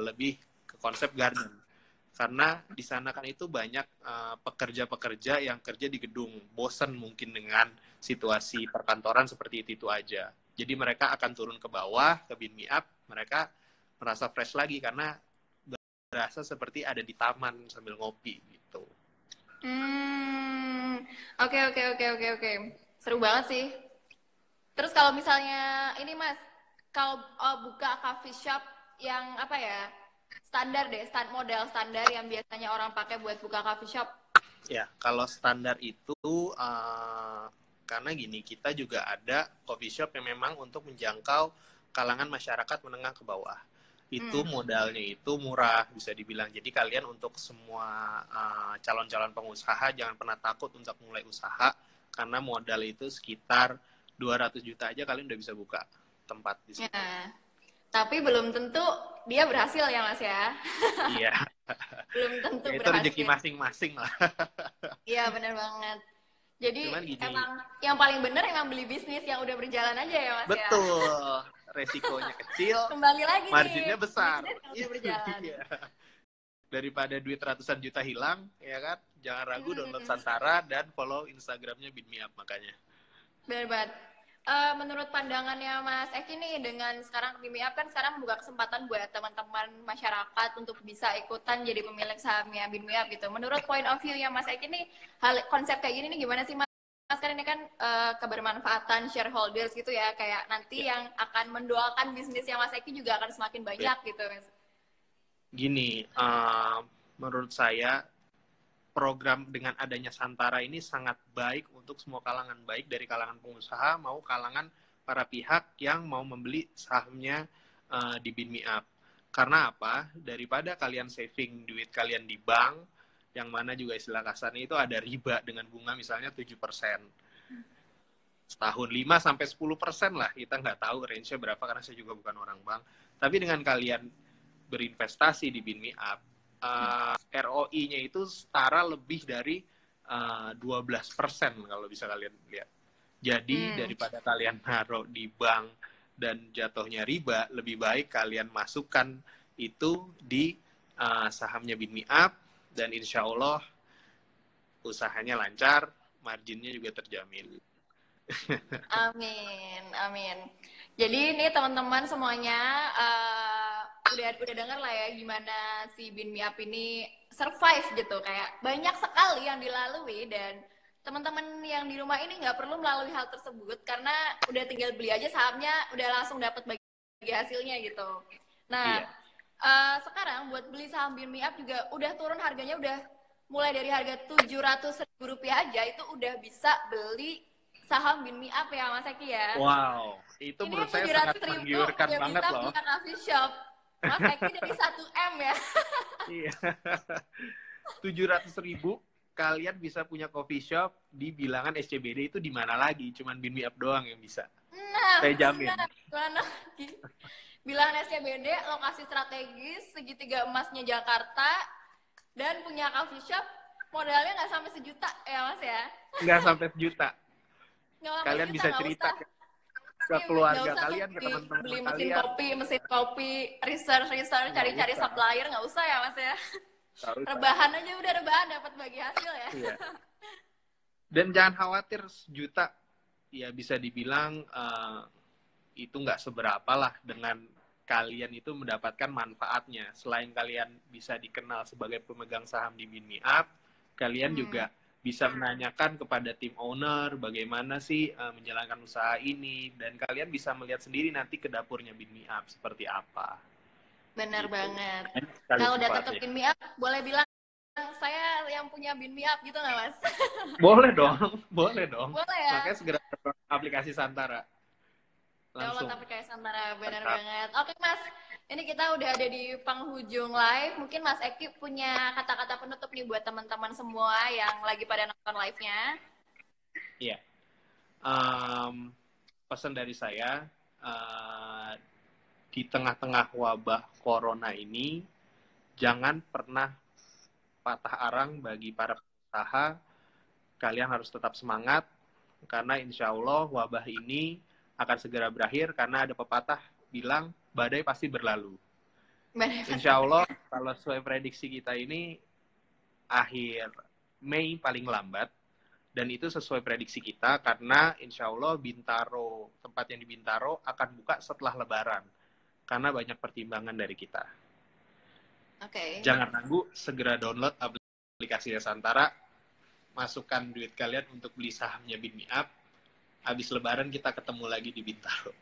C: lebih ke konsep garden. Karena di sana kan itu banyak pekerja-pekerja yang kerja di gedung, bosen mungkin dengan situasi perkantoran seperti itu aja. Jadi mereka akan turun ke bawah, ke Bean Me Up, mereka merasa fresh lagi karena berasa seperti ada di taman sambil ngopi gitu.
A: Oke. Seru banget sih. Terus kalau misalnya ini Mas, kalau buka coffee shop yang apa ya, standar deh, modal standar yang biasanya orang pakai buat buka coffee shop.
C: Ya, kalau standar itu karena gini, kita juga ada coffee shop yang memang untuk menjangkau kalangan masyarakat menengah ke bawah. Itu modalnya itu murah, bisa dibilang. Jadi kalian untuk semua calon-calon pengusaha jangan pernah takut untuk mulai usaha, karena modal itu sekitar 200 juta aja kalian udah bisa buka tempat di situ.
A: Ya. Tapi belum tentu dia berhasil ya Mas ya.
C: Iya.
A: Belum tentu
C: Ya, itu
A: berhasil.
C: rezeki masing-masing lah.
A: Iya benar banget. Jadi
C: Gini,
A: emang yang paling benar emang beli bisnis yang udah berjalan aja ya Mas ya.
C: betul. Resikonya kecil,
A: Kembali lagi
C: marginnya
A: nih,
C: besar.
A: bisnis yang udah berjalan.
C: Iya. Daripada duit ratusan juta hilang, ya kan? Jangan ragu download Santara dan follow Instagramnya BinMeUp makanya.
A: Benar banget. Menurut pandangannya Mas Eki nih, dengan sekarang BinMeUp kan sekarang membuka kesempatan buat teman-teman masyarakat untuk bisa ikutan jadi pemilik sahamnya BinMeUp gitu. Menurut point of view-nya Mas Eki nih, konsep kayak gini nih gimana sih Mas? Mas kan ini kan kebermanfaatan shareholders gitu ya, kayak nanti yang akan mendoakan bisnisnya Mas Eki juga akan semakin banyak gitu Mas.
C: Gini, menurut saya program dengan adanya Santara ini sangat baik untuk semua kalangan, baik dari kalangan pengusaha mau kalangan para pihak yang mau membeli sahamnya di BinMeUp. Karena apa? Daripada kalian saving duit kalian di bank, yang mana juga istilah kasarnya itu ada riba dengan bunga misalnya 7%. Setahun 5-10% lah, kita nggak tahu range-nya berapa karena saya juga bukan orang bank. Tapi dengan kalian berinvestasi di BinMeUp, ROI-nya itu setara lebih dari 12% kalau bisa kalian lihat. Jadi daripada kalian naruh di bank dan jatuhnya riba, lebih baik kalian masukkan itu di sahamnya BinMeUp dan insya Allah usahanya lancar, marginnya juga terjamin.
A: Amin, amin. Jadi ini teman-teman semuanya udah dengar lah ya gimana si BinMeUp ini survive gitu, kayak banyak sekali yang dilalui dan teman-teman yang di rumah ini nggak perlu melalui hal tersebut karena udah tinggal beli aja sahamnya udah langsung dapat bagi hasilnya gitu. Nah, sekarang buat beli saham BinMeUp juga udah turun harganya, udah mulai dari harga Rp700.000 aja itu udah bisa beli saham BinMeUp ya Mas Eki ya.
C: Wow, itu
A: ini
C: menurut saya sangat
A: 700.000
C: menggiurkan
A: udah
C: banget
A: bisa
C: loh.
A: buka coffee shop. Mas Eki dari 1M ya.
C: Iya. 700.000 kalian bisa punya coffee shop di bilangan SCBD, itu di mana lagi? Cuman BinMeUp doang yang bisa.
A: Nah,
C: saya jamin.
A: Mana lagi? Bilangan SCBD, lokasi strategis, segitiga emasnya Jakarta, dan punya coffee shop, modalnya nggak sampai sejuta ya Mas ya?
C: Nggak sampai sejuta. Kalian
A: sejuta,
C: bisa cerita ke keluarga kalian, ke teman-teman
A: beli
C: kalian.
A: mesin kopi, research, cari-cari supplier, nggak usah ya Mas ya? Rebahan aja udah rebahan dapat bagi hasil ya.
C: Iya. Dan jangan khawatir, sejuta ya bisa dibilang itu nggak seberapa lah dengan kalian itu mendapatkan manfaatnya. Selain kalian bisa dikenal sebagai pemegang saham di BinMeUp, kalian juga bisa menanyakan kepada tim owner bagaimana sih menjalankan usaha ini, dan kalian bisa melihat sendiri nanti ke dapurnya BinMeUp seperti apa.
A: Benar
C: gitu.
A: banget. Kalau datang ke BinMeUp, boleh bilang saya yang punya BinMeUp gitu nggak Mas?
C: Boleh dong, boleh dong.
A: Boleh ya.
C: Makanya segera aplikasi Santara. Langsung.
A: Aplikasi Santara, benar banget. Oke Mas, ini kita udah ada di penghujung live. Mungkin Mas Eki punya kata-kata penutup nih buat teman-teman semua yang lagi pada nonton live-nya.
C: Iya. Pesan dari saya, di tengah-tengah wabah corona ini, jangan pernah patah arang bagi para pengusaha. Kalian harus tetap semangat, karena insya Allah wabah ini akan segera berakhir, karena ada pepatah bilang badai pasti berlalu. Insya Allah kalau sesuai prediksi kita ini akhir Mei paling lambat, dan itu sesuai prediksi kita karena insya Allah Bintaro, tempat yang di Bintaro akan buka setelah Lebaran karena banyak pertimbangan dari kita. Jangan ragu, segera download aplikasi Santara, masukkan duit kalian untuk beli sahamnya BinMeUp. Habis Lebaran kita ketemu lagi di Bintaro.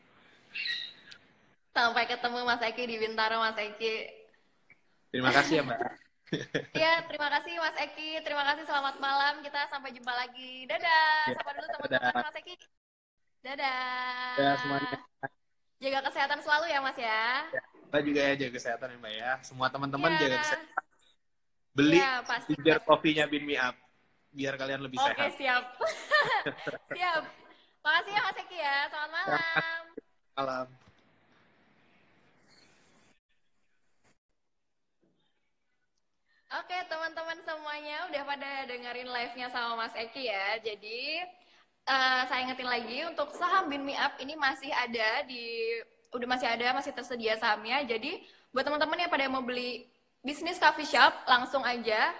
A: Sampai ketemu Mas Eki di Bintaro, Mas Eki.
C: Terima kasih ya Mbak.
A: Iya, terima kasih Mas Eki. Terima kasih, selamat malam. Kita sampai jumpa lagi. Dadah.
C: Ya,
A: Sapa dulu teman-teman
C: dadah.
A: Mas Eki.
C: Dadah semuanya.
A: Dadah. Jaga kesehatan selalu ya Mas ya.
C: Ya, Mbak juga ya jaga kesehatan ya Mbak ya. Semua teman-teman
A: Iya.
C: jaga kesehatan. Beli
A: Iya, pasti.
C: ginger coffee-nya Bean Me Up biar kalian lebih
A: Oke,
C: sehat.
A: siap. Siap. Makasih ya Mas Eki ya. Selamat malam.
C: Malam.
A: Oke, teman-teman semuanya udah pada dengerin live-nya sama Mas Eki ya. Jadi, saya ingetin lagi untuk saham Bean Me Up ini masih ada masih tersedia sahamnya. Jadi, buat teman-teman yang pada mau beli bisnis coffee shop, langsung aja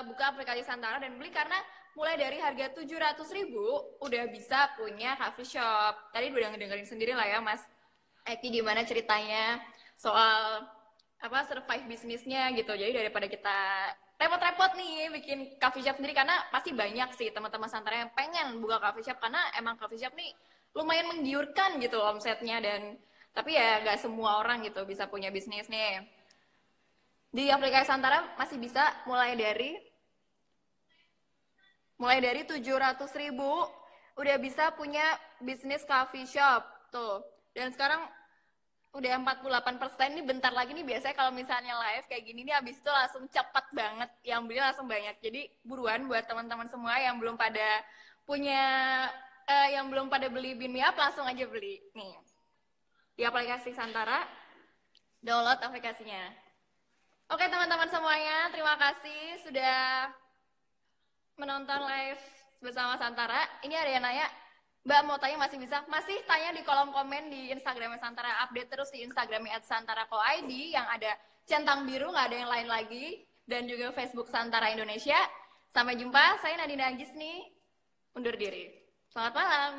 A: buka aplikasi Santara dan beli karena mulai dari harga 700.000 udah bisa punya coffee shop. Tadi udah ngedengerin sendiri lah ya Mas Eki gimana ceritanya soal survive bisnisnya gitu. Jadi daripada kita repot-repot nih bikin coffee shop sendiri, karena pasti banyak sih teman-teman Santara yang pengen buka coffee shop karena emang coffee shop nih lumayan menggiurkan gitu omsetnya, dan tapi ya nggak semua orang gitu bisa punya bisnis nih. Di aplikasi Santara masih bisa mulai dari 700.000 udah bisa punya bisnis coffee shop tuh. Dan sekarang udah 48%, nih bentar lagi nih. Biasanya kalau misalnya live kayak gini nih habis itu langsung cepat banget, yang beli langsung banyak. Jadi buruan buat teman-teman semua yang belum pada beli Bean Me Up, langsung aja beli nih di aplikasi Santara, download aplikasinya. Oke teman-teman semuanya, terima kasih sudah menonton live bersama Santara. Ini ada yang nanya, Mbak mau tanya masih tanya di kolom komen di Instagram Santara, update terus di Instagramnya @santara.co.id yang ada centang biru, nggak ada yang lain lagi, dan juga Facebook Santara Indonesia. Sampai jumpa, saya Nadina Gisni, undur diri. Selamat malam.